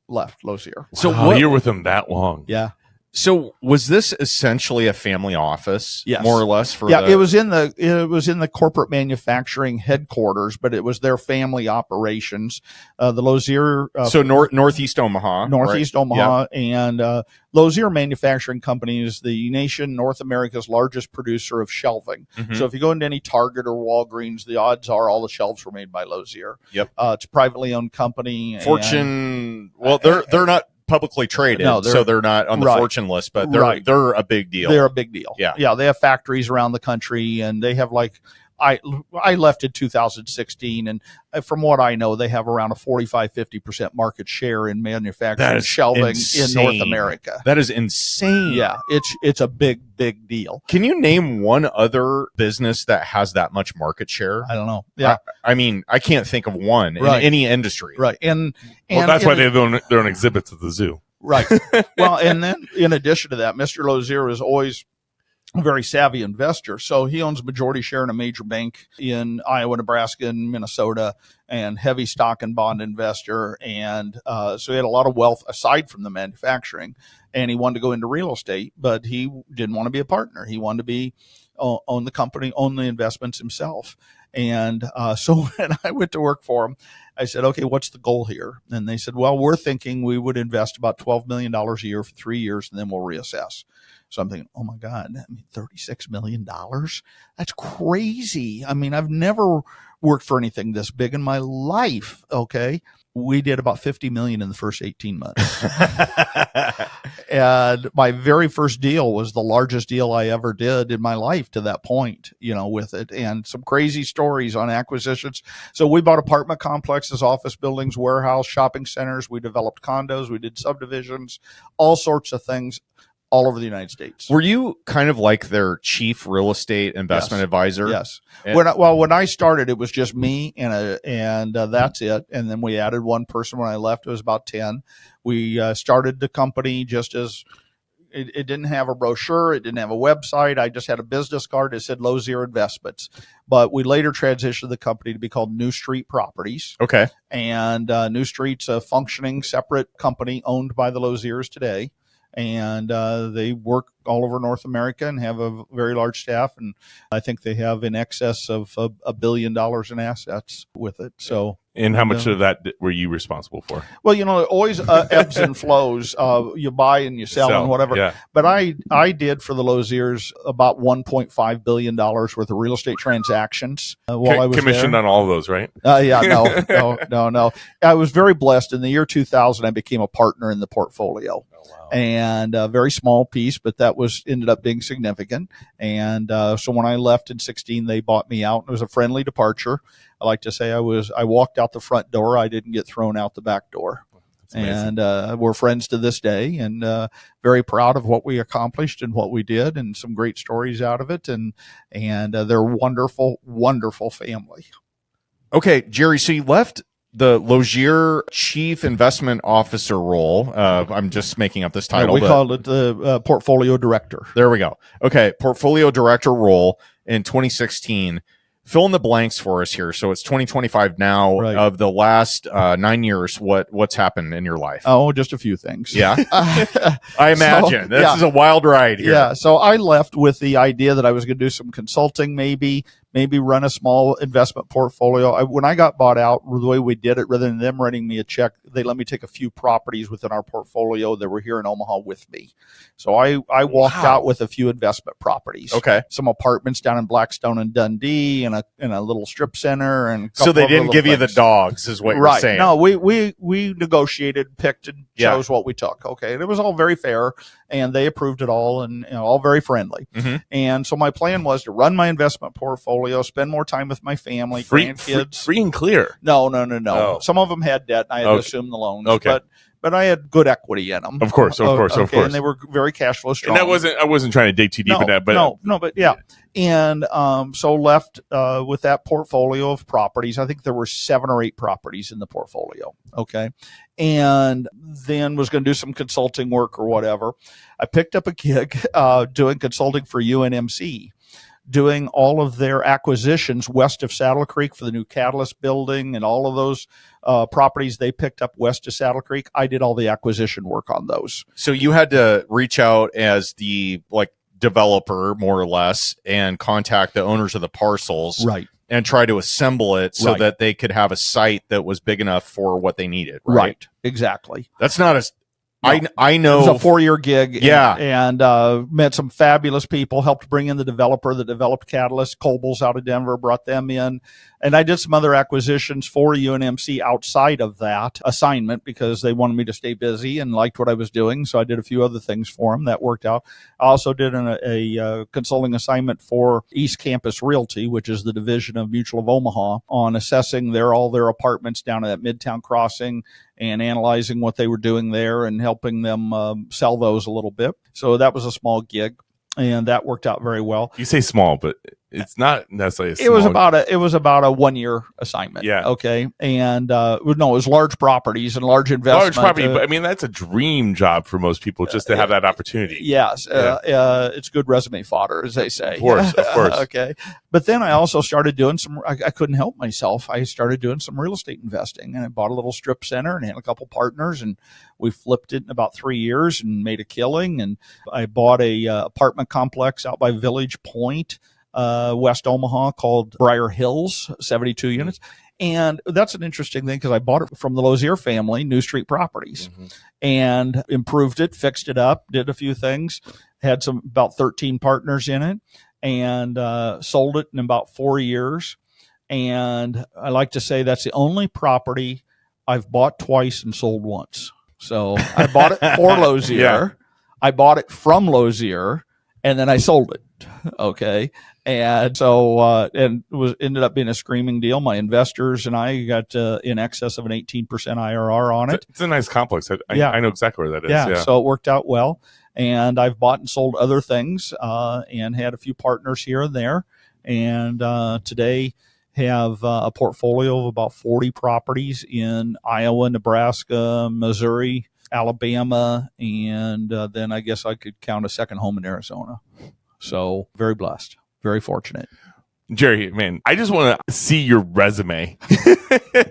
left Lozier. So you're with them that long? Yeah. So was this essentially a family office, yes, more or less? It was in the corporate manufacturing headquarters, but it was their family operations. The Lozier, Northeast Omaha, right? Omaha, yep. And Lozier Manufacturing Company is the North America's largest producer of shelving. Mm-hmm. So if you go into any Target or Walgreens, the odds are all the shelves were made by Lozier. Yep, it's a privately owned company. Fortune. They're not publicly traded, so they're not on the Fortune list, but they're a big deal. They're a big deal. Yeah. They have factories around the country, and they have I left in 2016, and from what I know, they have around a 45-50% market share in manufacturing shelving in North America. That is insane. Yeah, it's a big deal. Can you name one other business that has that much market share? I don't know. Yeah, I mean, I can't think of one in any industry. Right, and that's why they have their own exhibits at the zoo. Right. Well, and then in addition to that, Mr. Lozier is always a very savvy investor. So he owns majority share in a major bank in Iowa, Nebraska, and Minnesota, and heavy stock and bond investor. And so he had a lot of wealth aside from the manufacturing, and he wanted to go into real estate, but he didn't want to be a partner. He wanted to own the company, own the investments himself. And so when I went to work for them, I said, okay, what's the goal here? And they said, well, we're thinking we would invest about $12 million a year for 3 years, and then we'll reassess. So I'm thinking, oh my God, $36 million? That's crazy. I mean, I've never worked for anything this big in my life. Okay. We did about 50 million in the first 18 months. And my very first deal was the largest deal I ever did in my life to that point, with it, and some crazy stories on acquisitions. So we bought apartment complexes, office buildings, warehouse, shopping centers. We developed condos. We did subdivisions, all sorts of things all over the United States. Were you kind of like their chief real estate investment advisor? Yes. When I started, it was just me and that's it. And then we added one person when I left. It was about 10. We started the company just as it didn't have a brochure. It didn't have a website. I just had a business card that said Lozier Investments. But we later transitioned the company to be called New Street Properties. Okay. And New Street's a functioning separate company owned by the Loziers today. And they work all over North America and have a very large staff. And I think they have in excess of $1 billion in assets with it. So, and how much of that were you responsible for? Well, it always ebbs and flows. You buy and you sell and whatever. Yeah. But I did for the Loziers about $1.5 billion worth of real estate transactions while I was commissioned there. on all of those, right? No. I was very blessed. In the year 2000, I became a partner in the portfolio. And a very small piece, but that ended up being significant. And so when I left in 2016, they bought me out. It was a friendly departure. I like to say I walked out the front door. I didn't get thrown out the back door. And we're friends to this day, and very proud of what we accomplished and what we did, and some great stories out of it. And they're wonderful, wonderful family. Okay, Jerry, so you left the Lozier Chief Investment Officer role. I'm just making up this title. We call it the Portfolio Director. There we go. Okay, Portfolio Director role in 2016. Fill in the blanks for us here. So it's 2025 now. Right. Of the last 9 years, what's happened in your life? Oh, just a few things. Yeah. I imagine. This is a wild ride here. Yeah. So I left with the idea that I was going to do some consulting, maybe run a small investment portfolio. When I got bought out, the way we did it, rather than them writing me a check, they let me take a few properties within our portfolio that were here in Omaha with me. So I walked out with a few investment properties. Okay. Some apartments down in Blackstone and Dundee, and a little strip center, and so they didn't give you the dogs, is what you're saying. No, we negotiated, picked, and chose what we took. Okay, and it was all very fair, and they approved it all, and all very friendly. Mm-hmm. And so my plan was to run my investment portfolio, spend more time with my family, grandkids. Free and clear. No. Oh. Some of them had debt, and I had to assume the loans. Okay. But I had good equity in them. Of course. And they were very cash flow strong. And I wasn't trying to dig too deep in that, but but yeah. And so left with that portfolio of properties. I think there were 7 or 8 properties in the portfolio. Okay. And then was going to do some consulting work or whatever. I picked up a gig doing consulting for UNMC, doing all of their acquisitions west of Saddle Creek for the new Catalyst building and all of those properties they picked up west of Saddle Creek. I did all the acquisition work on those. So you had to reach out as the developer, more or less, and contact the owners of the parcels. Right. And try to assemble it so that they could have a site that was big enough for what they needed. Right. Exactly. That's not as... No. I know. It was a 4-year gig. Yeah. And met some fabulous people, helped bring in the developer that developed Catalyst, Cobles out of Denver, brought them in. And I did some other acquisitions for UNMC outside of that assignment because they wanted me to stay busy and liked what I was doing. So I did a few other things for them that worked out. I also did a consulting assignment for East Campus Realty, which is the division of Mutual of Omaha, on assessing all their apartments down at that Midtown Crossing and analyzing what they were doing there and helping them sell those a little bit. So that was a small gig, and that worked out very well. You say small, but it's not necessarily it was about a 1-year assignment. Yeah. Okay. And it was large properties and large investment. Large property, but I mean that's a dream job for most people just to have that opportunity. Yes. It's good resume fodder, as they say. Of course. Okay. But then I also started doing I couldn't help myself. I started doing some real estate investing, and I bought a little strip center and had a couple partners, and we flipped it in about 3 years and made a killing. And I bought a apartment complex out by Village Point West Omaha called Briar Hills, 72 units. And that's an interesting thing because I bought it from the Lozier family, New Street Properties, and improved it, fixed it up, did a few things, had about 13 partners in it, and sold it in about 4 years. And I like to say that's the only property I've bought twice and sold once. So I bought it for Lozier. Yeah. I bought it from Lozier, and then I sold it. Okay. And so, ended up being a screaming deal. My investors and I got in excess of an 18% IRR on it. It's a nice complex. I know exactly where that is. Yeah. So it worked out well. And I've bought and sold other things, and had a few partners here and there. And today have a portfolio of about 40 properties in Iowa, Nebraska, Missouri, Alabama, and then I guess I could count a second home in Arizona. So very blessed, very fortunate. Jerry, man, I just want to see your resume.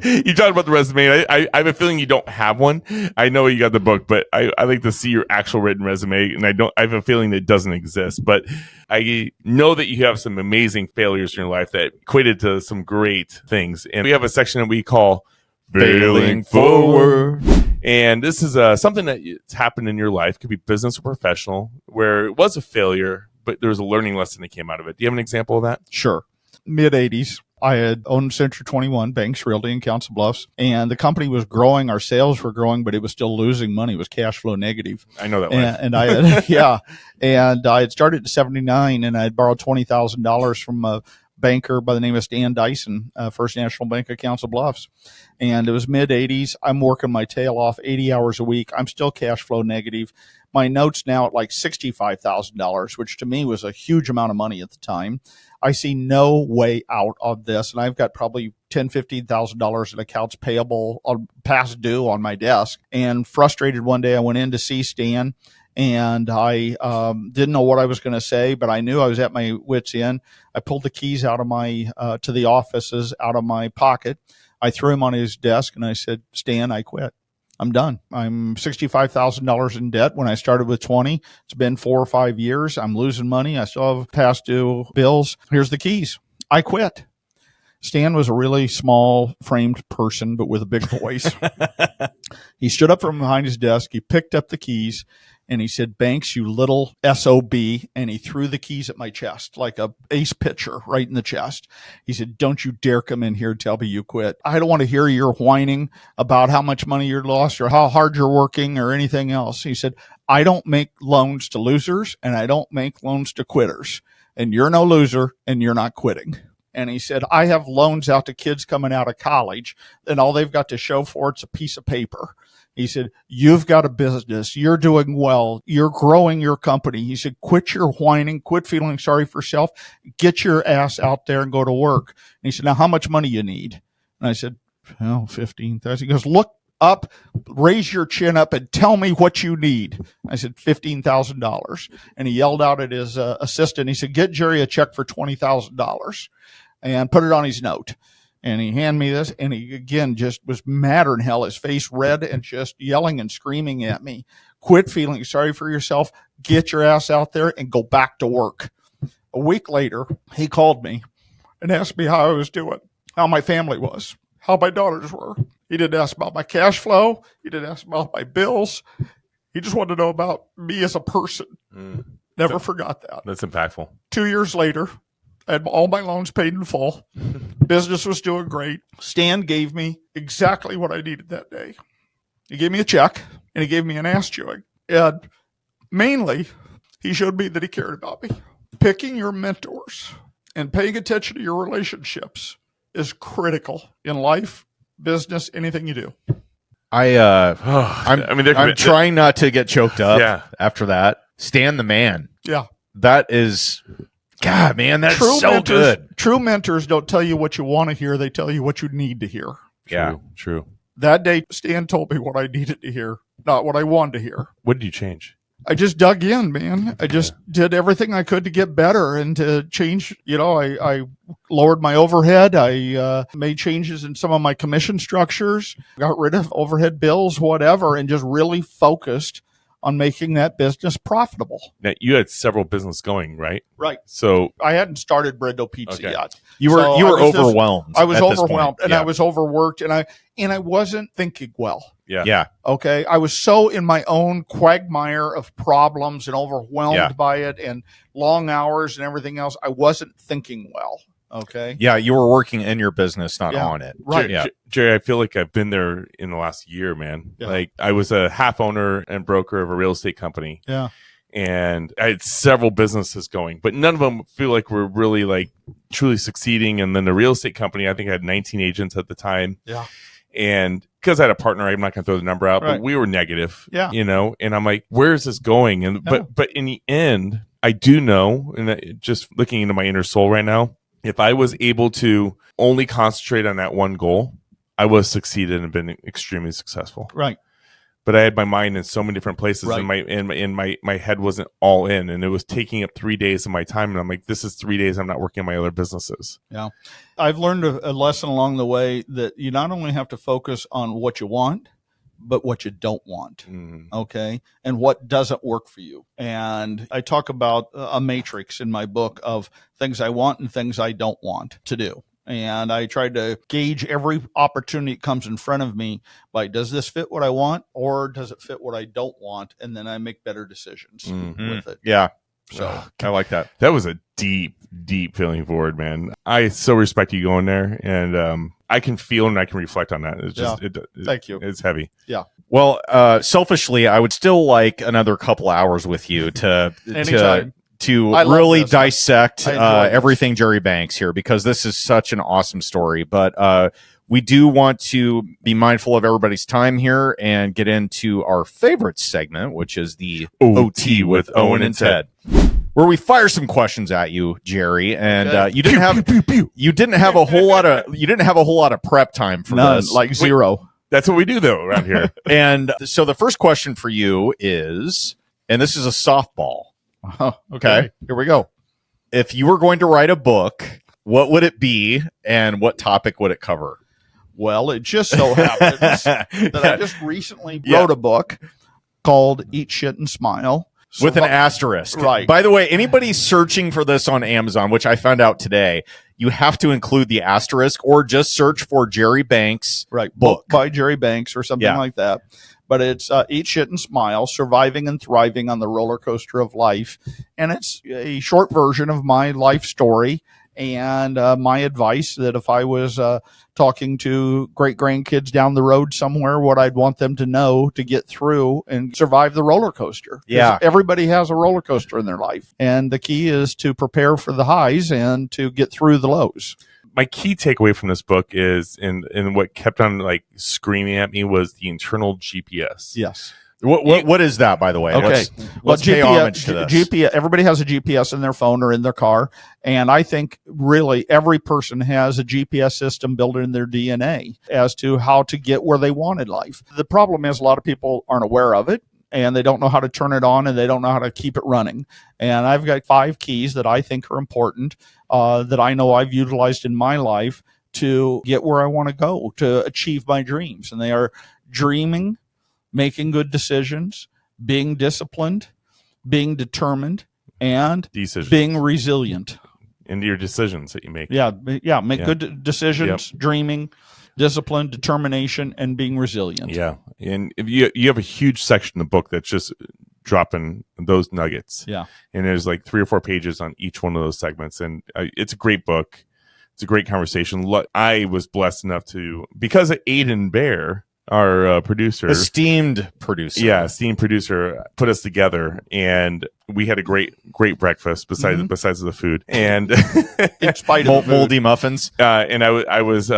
You talked about the resume. I have a feeling you don't have one. I know you got the book, but I like to see your actual written resume, and I have a feeling that it doesn't exist. But I know that you have some amazing failures in your life that equated to some great things. And we have a section that we call Failing Forward. And this is something that's happened in your life, could be business or professional, where it was a failure, but there was a learning lesson that came out of it. Do you have an example of that? Sure. Mid-'80s, I had owned Century 21 Banks Realty in Council Bluffs, and the company was growing. Our sales were growing, but it was still losing money. It was cash flow negative. I know that life. And I had, and I had started in 79, and I had borrowed $20,000 from a banker by the name of Stan Dyson, First National Bank of Council Bluffs. And it was mid-'80s. I'm working my tail off 80 hours a week. I'm still cash flow negative. My note's now at like $65,000, which to me was a huge amount of money at the time. I see no way out of this, and I've got probably $10,000, $15,000 in accounts payable on past due on my desk. And frustrated one day, I went in to see Stan, and I didn't know what I was going to say, but I knew I was at my wit's end. I pulled the keys out of my to the offices out of my pocket. I threw them on his desk, and I said, "Stan, I quit. I'm done. I'm $65,000 in debt when I started with 20. It's been 4 or 5 years. I'm losing money. I still have past due bills. Here's the keys. I quit." Stan was a really small framed person, but with a big voice. He stood up from behind his desk. He picked up the keys and he said, "Banks, you little SOB." And he threw the keys at my chest like a ace pitcher right in the chest. He said, "Don't you dare come in here and tell me you quit. I don't want to hear your whining about how much money you're lost or how hard you're working or anything else." He said, "I don't make loans to losers and I don't make loans to quitters. And you're no loser and you're not quitting." And he said, "I have loans out to kids coming out of college, and all they've got to show for it's a piece of paper." He said, "You've got a business. You're doing well. You're growing your company." He said, "Quit your whining. Quit feeling sorry for yourself. Get your ass out there and go to work." And he said, "Now, how much money you need?" And I said, "Well, 15,000. He goes, "Look up, raise your chin up, and tell me what you need." I said, $15,000. And he yelled out at his assistant. He said, "Get Jerry a check for $20,000 and put it on his note." And he handed me this, and he, again, just was madder than hell, his face red and just yelling and screaming at me, "Quit feeling sorry for yourself. Get your ass out there and go back to work." A week later, he called me and asked me how I was doing, how my family was, how my daughters were. He didn't ask about my cash flow. He didn't ask about my bills. He just wanted to know about me as a person. Never forgot that. That's impactful. 2 years later, I had all my loans paid in full. Business was doing great. Stan gave me exactly what I needed that day. He gave me a check, and he gave me an ass chewing. And mainly, he showed me that he cared about me. Picking your mentors and paying attention to your relationships is critical in life, business, anything you do. I'm trying not to get choked up after that. Stan the man. Yeah. That is... God, man, that's good. True mentors don't tell you what you want to hear. They tell you what you need to hear. True. That day, Stan told me what I needed to hear, not what I wanted to hear. What did you change? I just dug in, man. I just did everything I could to get better and to change. I lowered my overhead. I made changes in some of my commission structures, got rid of overhead bills, whatever, and just really focused on making that business profitable. Now, you had several businesses going, right? Right. So I hadn't started Brendo Pizza Okay. yet. You were overwhelmed. I was at this point. overwhelmed, and Yeah. I was overworked, and I wasn't thinking well. Yeah. Okay. I was so in my own quagmire of problems and overwhelmed by it and long hours and everything else. I wasn't thinking well. Okay. Yeah. You were working in your business, not on it. Right. Jerry, I feel like I've been there in the last year, man. Yeah. Like I was a half owner and broker of a real estate company. Yeah. And I had several businesses going, but none of them feel like we're really like truly succeeding. And then the real estate company, I think I had 19 agents at the time. Yeah. And because I had a partner, I'm not going to throw the number out, but we were negative, you know, and I'm like, where is this going? And, but in the end, I do know, and just looking into my inner soul right now, if I was able to only concentrate on that one goal, I would have succeeded and been extremely successful. Right. But I had my mind in so many different places, Right. and my head wasn't all in, and it was taking up 3 days of my time. And I'm like, this is 3 days I'm not working on my other businesses. Yeah. I've learned a lesson along the way that you not only have to focus on what you want, but what you don't want. Okay. And what doesn't work for you. And I talk about a matrix in my book of things I want and things I don't want to do. And I tried to gauge every opportunity that comes in front of me by, does this fit what I want or does it fit what I don't want? And then I make better decisions with it. Yeah. So I like that. That was a deep feeling forward, man. I so respect you going there, and I can feel and I can reflect on that. It's just, thank you. It's heavy. Yeah. Well, selfishly, I would still like another couple hours with you to Anytime. to I love really this. dissect I enjoy this. everything Jerry Banks here, because this is such an awesome story. But we do want to be mindful of everybody's time here and get into our favorite segment, which is the OT with Owen and Ted, where we fire some questions at you, Jerry. And you didn't have a whole lot of prep time for None, this. like zero. That's what we do, though, around here. And so the first question for you is, and this is a softball. Oh, okay. Here we go. If you were going to write a book, what would it be and what topic would it cover? Well, it just so happens that I just recently wrote a book called Eat Shit and Smile. With an asterisk. Right. By the way, anybody searching for this on Amazon, which I found out today, you have to include the asterisk or just search for Jerry Banks book by Jerry Banks or something like that. But it's Eat Shit and Smile, Surviving and Thriving on the Roller Coaster of Life. And it's a short version of my life story and my advice that if I was talking to great-grandkids down the road somewhere, what I'd want them to know to get through and survive the roller coaster. Yeah. Everybody has a roller coaster in their life. And the key is to prepare for the highs and to get through the lows. My key takeaway from this book is, and what kept on like screaming at me, was the internal GPS. Yes. What is that, by the way? Okay. Let's pay homage to this. GPS, everybody has a GPS in their phone or in their car. And I think really every person has a GPS system built in their DNA as to how to get where they want in life. The problem is a lot of people aren't aware of it, and they don't know how to turn it on, and they don't know how to keep it running. And I've got 5 keys that I think are important, that I know I've utilized in my life to get where I want to go, to achieve my dreams. And they are dreaming, making good decisions, being disciplined, being determined, and being resilient. Into your decisions that you make. Make good decisions, dreaming, discipline, determination, and being resilient. Yeah. And if you have a huge section of the book that's just dropping those nuggets. Yeah. And there's like 3 or 4 pages on each one of those segments. And it's a great book. It's a great conversation. I was blessed enough to, because of Aiden Bear, our esteemed producer, put us together, and we had a great breakfast besides the food, and in spite of moldy muffins. And I was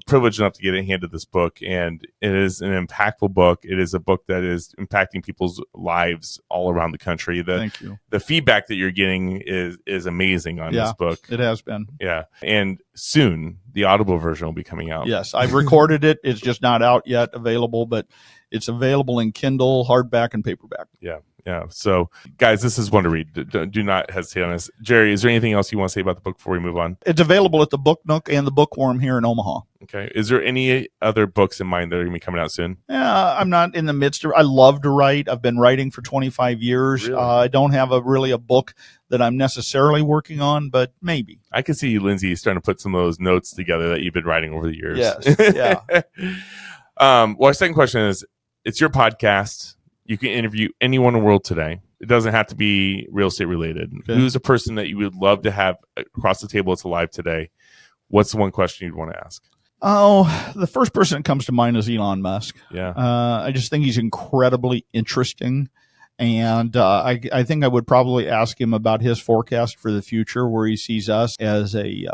privileged enough to get handed this book, and it is an impactful book. It is a book that is impacting people's lives all around the country. Thank you. The feedback that you're getting is amazing on this book. It has been. Yeah, and soon the Audible version will be coming out. Yes, I've recorded it. It's just not out yet, available, but it's available in Kindle, hardback, and paperback. Yeah. Yeah. So, guys, this is one to read. Do not hesitate on this. Jerry, is there anything else you want to say about the book before we move on? It's available at the Book Nook and the Bookworm here in Omaha. Okay. Is there any other books in mind that are going to be coming out soon? Yeah, I'm not in the midst of. I love to write. I've been writing for 25 years. Really? I don't have really a book that I'm necessarily working on, but maybe. I can see you, Lindsay, starting to put some of those notes together that you've been writing over the years. Yes. Yeah. Well, our second question is, it's your podcast. You can interview anyone in the world today. It doesn't have to be real estate related. Okay. Who's a person that you would love to have across the table that's alive today? What's the one question you'd want to ask? Oh, the first person that comes to mind is Elon Musk. Yeah. I just think he's incredibly interesting. And I think I would probably ask him about his forecast for the future, where he sees us as a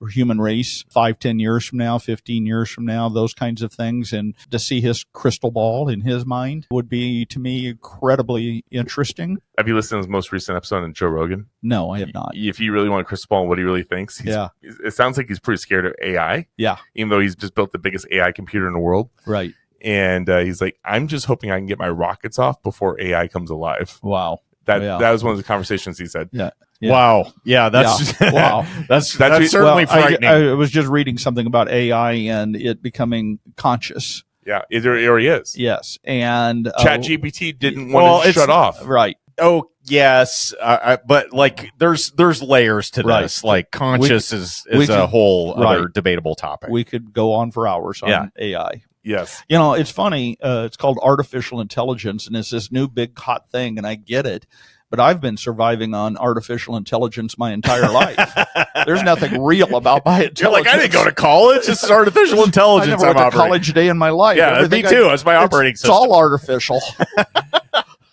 human race 5-10 years from now, 15 years from now, those kinds of things. And to see his crystal ball in his mind would be, to me, incredibly interesting. Have you listened to his most recent episode on Joe Rogan? No, I have not. If you really want a crystal ball, what he really thinks, it sounds like he's pretty scared of AI. Yeah. Even though he's just built the biggest AI computer in the world. Right. And he's like, I'm just hoping I can get my rockets off before AI comes alive. Wow. That was one of the conversations he said. Yeah. Wow. Yeah, that's wow. that's certainly frightening. I was just reading something about AI and it becoming conscious. Yeah, it already is. Yes. And ChatGPT didn't want to shut off. Right. Oh, yes. But like there's layers to this. Right. Like conscious is a whole other debatable topic. We could go on for hours on AI. Yes. You know, it's funny. It's called artificial intelligence, and it's this new big hot thing, and I get it. But I've been surviving on artificial intelligence my entire life. There's nothing real about my intelligence. You're like, I didn't go to college. This is artificial intelligence. I never went to college a day in my life. Yeah, me too. That's my operating system. It's all artificial.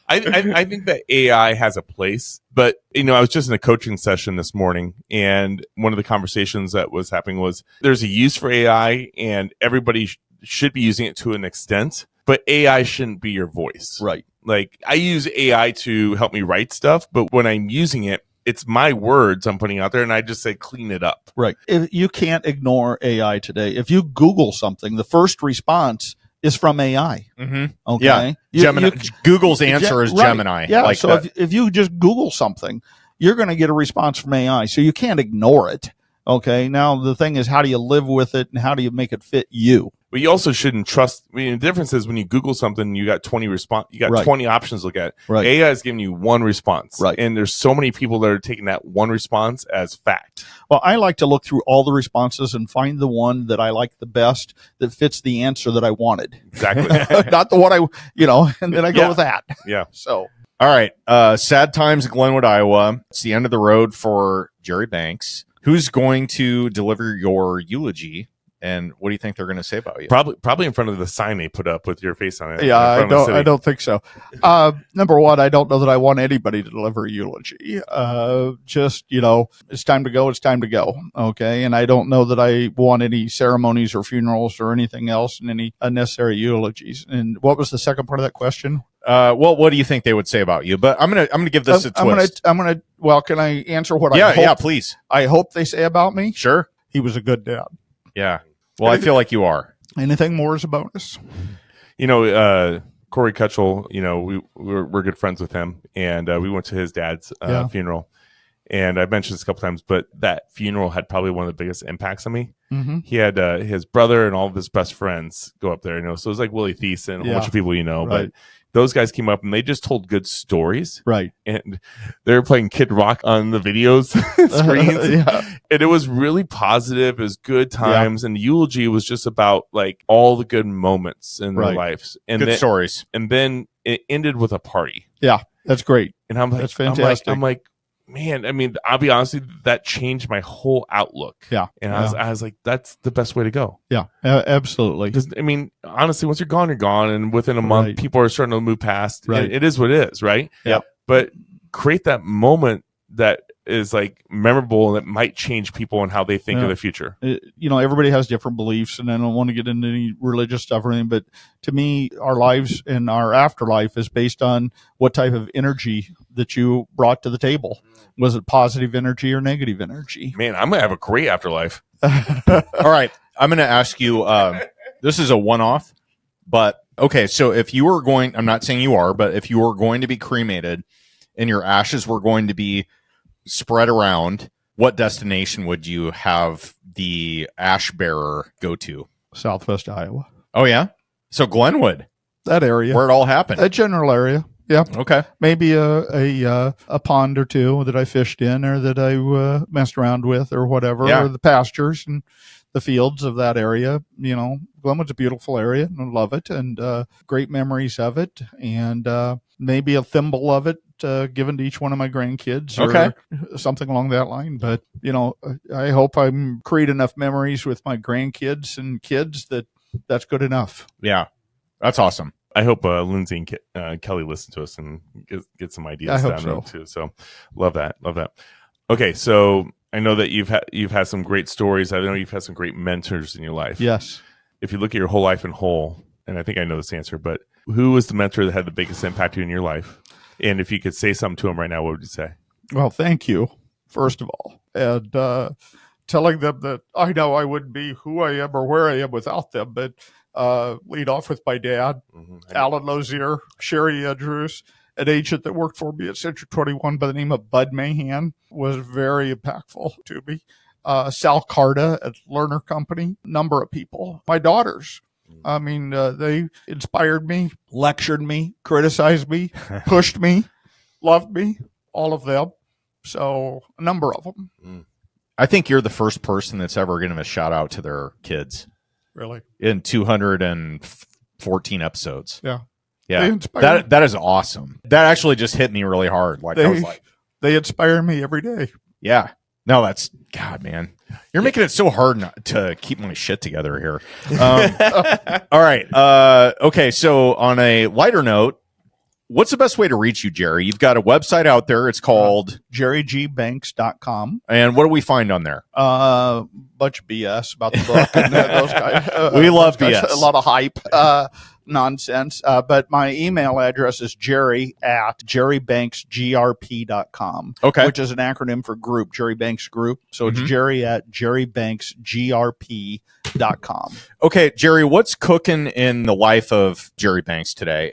I think that AI has a place, but I was just in a coaching session this morning, and one of the conversations that was happening was there's a use for AI, and everybody should be using it to an extent, but AI shouldn't be your voice. Right. Like I use AI to help me write stuff, but when I'm using it, it's my words I'm putting out there, and I just say clean it up. Right. If you can't ignore AI today. If you Google something, the first response is from AI. Mm-hmm. Okay. Yeah. Google's answer is Gemini. Right. Yeah. So if you just Google something, you're going to get a response from AI. So you can't ignore it. Okay. Now the thing is, how do you live with it, and how do you make it fit you? But you also shouldn't trust. I mean, the difference is when you Google something, you got 20 20 options to look at. Right. AI is giving you one response. Right. And there's so many people that are taking that one response as fact. Well, I like to look through all the responses and find the one that I like the best that fits the answer that I wanted. Exactly. Not the one and then I go with that. Yeah. So. All right. Sad times in Glenwood, Iowa. It's the end of the road for Jerry Banks. Who's going to deliver your eulogy? And what do you think they're going to say about you? Probably in front of the sign they put up with your face on it. Yeah, I don't think so. Number one, I don't know that I want anybody to deliver a eulogy. It's time to go. It's time to go. Okay. And I don't know that I want any ceremonies or funerals or anything else and any unnecessary eulogies. And what was the second part of that question? Well, what do you think they would say about you? But I'm gonna give this a twist. Well, can I answer what I hope? Yeah, please. I hope they say about me. Sure. He was a good dad. Yeah. Well, I feel like you are. Anything more is a bonus. Corey Kutchell, we're good friends with him, and we went to his dad's funeral. And I've mentioned this a couple times, but that funeral had probably one of the biggest impacts on me. Mm-hmm. He had his brother and all of his best friends go up there, so it was like Willie Thies and a bunch of people, right. But those guys came up and they just told good stories. Right. And they were playing Kid Rock on the videos screens. And it was really positive. It was good times. Yeah. And the eulogy was just about like all the good moments in their lives. And good stories. And then it ended with a party. Yeah. That's great. And I'm like, that's fantastic. I'm like, man, I mean, I'll be honest with you, that changed my whole outlook. Yeah. And I was like, that's the best way to go. Yeah, absolutely. I mean, honestly, once you're gone, you're gone. And within a month, people are starting to move past. Right. It is what it is, right? Yeah. But create that moment that is like memorable and that might change people and how they think of the future. Everybody has different beliefs, and I don't want to get into any religious stuff or anything, but to me, our lives and our afterlife is based on what type of energy that you brought to the table. Was it positive energy or negative energy? Man, I'm going to have a great afterlife. All right. I'm going to ask you, this is a one-off, but Okay, so if you were going, I'm not saying you are, but if you were going to be cremated and your ashes were going to be spread around, what destination would you have the ash bearer go to? Southwest Iowa. Oh, yeah? So Glenwood, That area. where it all happened. That general area. Yeah. Okay. Maybe a pond or two that I fished in or that I messed around with or whatever, Yeah. or the pastures and the fields of that area. Glenwood's a beautiful area and I love it, and great memories of it, and maybe a thimble of it given to each one of my grandkids or something along that line. But, I hope I'm create enough memories with my grandkids and kids that's good enough. Yeah. That's awesome. I hope Lindsay and Kelly listen to us and get some ideas I hope down so. there too. So love that. Okay, so I know that you've had some great stories. I know you've had some great mentors in your life. Yes. If you look at your whole life in whole, and I think I know this answer, but who was the mentor that had the biggest impact in your life? And if you could say something to him right now, what would you say? Well, thank you, first of all. And telling them that I know I wouldn't be who I am or where I am without them, but lead off with my dad, Alan Lozier, Sherry Andrews, an agent that worked for me at Century 21 by the name of Bud Mahan, was very impactful to me. Sal Carta at Lerner Company, number of people. My daughters. I mean, they inspired me, lectured me, criticized me, pushed me, loved me, all of them. So a number of them. I think you're the first person that's ever given a shout out to their kids Really? in 214 episodes. Yeah. Yeah. They inspire me. That is awesome. That actually just hit me really hard. Like, I was like, They inspire me every day. yeah. No, that's God, man. You're making it so hard to keep my shit together here. All right. Okay. So on a lighter note, what's the best way to reach you, Jerry? You've got a website out there. It's called jerrygbanks.com. And what do we find on there? Bunch of BS about the book and those guys. We love those guys, BS. A lot of hype, nonsense. But my email address is jerry@jerrybanksgrp.com. Okay. Which is an acronym for group, Jerry Banks Group. So it's jerry@jerrybanksgrp.com. Okay, Jerry, what's cooking in the life of Jerry Banks today?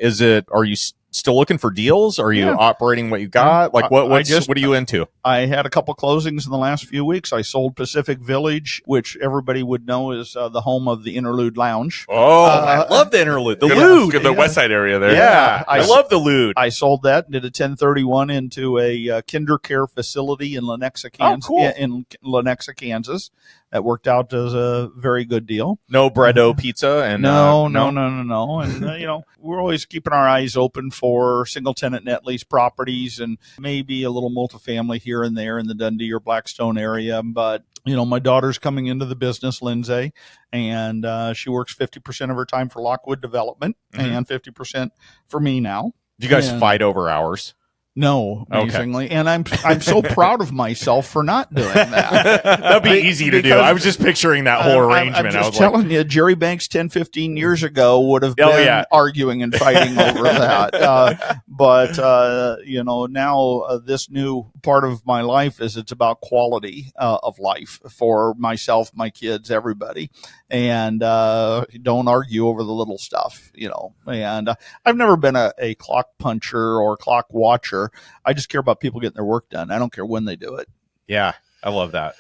Are you still looking for deals? Are you operating what you got? Like what are you into? I had a couple closings in the last few weeks. I sold Pacific Village, which everybody would know is the home of the Interlude Lounge. Oh, I love the Interlude. The Lude. The West Side area there. Yeah, I love the Lude. I sold that and did a 1031 into a kinder care facility in Lenexa, Kansas. Oh, cool. In Lenexa, Kansas. That worked out as a very good deal. No breado pizza and no. And we're always keeping our eyes open for single tenant net lease properties and maybe a little multifamily here and there in the Dundee or Blackstone area. But my daughter's coming into the business, Lindsay, and she works 50% of her time for Lockwood Development and 50% for me now. Do you guys fight over hours? No, amazingly. Okay. And I'm so proud of myself for not doing that. That'd be easy to do. I was just picturing that whole arrangement. I'm just telling you, Jerry Banks 10, 15 years ago would have been arguing and fighting over that. But now this new part of my life is it's about quality of life for myself, my kids, everybody. And don't argue over the little stuff, And I've never been a clock puncher or clock watcher. I just care about people getting their work done. I don't care when they do it. Yeah, I love that.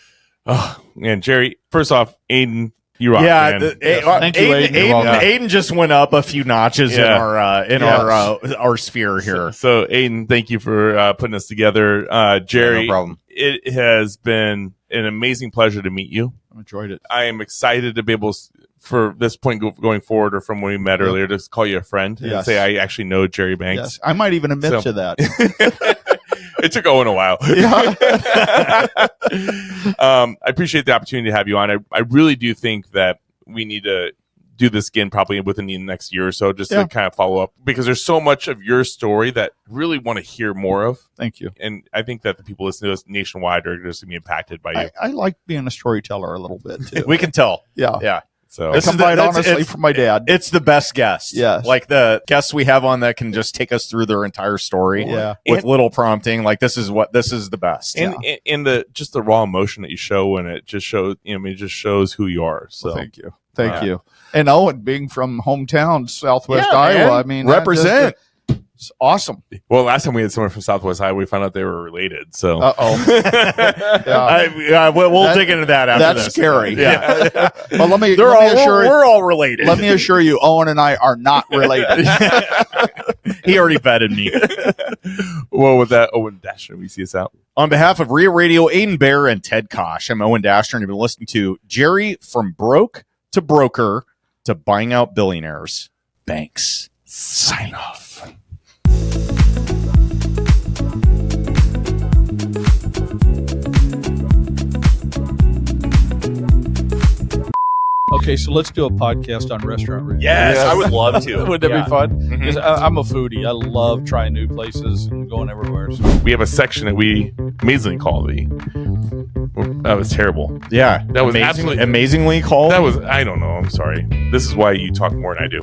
Oh, man, Jerry, first off, Aiden, you rock, man. Thank you, Aiden. Aiden just went up a few notches in our sphere here. So Aiden, thank you for putting us together. Jerry, no problem. It has been an amazing pleasure to meet you. I enjoyed it. I am excited to be able to, for this point going forward, or from when we met earlier, to call you a friend and say I actually know Jerry Banks. Yes, I might even admit to that. It took Owen a while. Yeah. I appreciate the opportunity to have you on. I really do think that we need to do this again probably within the next year or so, just to kind of follow up, because there's so much of your story that I really want to hear more of. Thank you. And I think that the people listening to us nationwide are just going to be impacted by you. I like being a storyteller a little bit too. We can tell. Yeah. So I come by it honestly from my dad. It's the best guest. Yes. Like the guests we have on that can just take us through their entire story with little prompting. Like this is the best. And the raw emotion that you show, and it just shows, it just shows who you are. So thank you. Thank you. And Owen, being from hometown, Southwest Yeah, Iowa, man. I mean, Represent. it's awesome. Well, last time we had someone from Southwest Iowa, we found out they were related. So, Uh-oh. We'll dig into that after That's this. scary. Yeah. Well, let me We're assure all related. let me assure you, Owen and I are not related. He already vetted me. well, with that, Owen Dashner, we see us out. On behalf of REIA Radio, Aiden Bear, and Ted Kosh, I'm Owen Dashner, and you've been listening to Jerry from broke to broker to buying out billionaires. Banks. Sign off. Okay, so let's do a podcast on restaurant reviews. Yes, I would love to. Would that Yeah. be fun? Mhm. 'Cause I'm a foodie. I love trying new places and going everywhere. So. We have a section that we amazingly call the. That was terrible. Yeah, That was absolutely- amazingly called. That was, I don't know. I'm sorry. This is why you talk more than I do.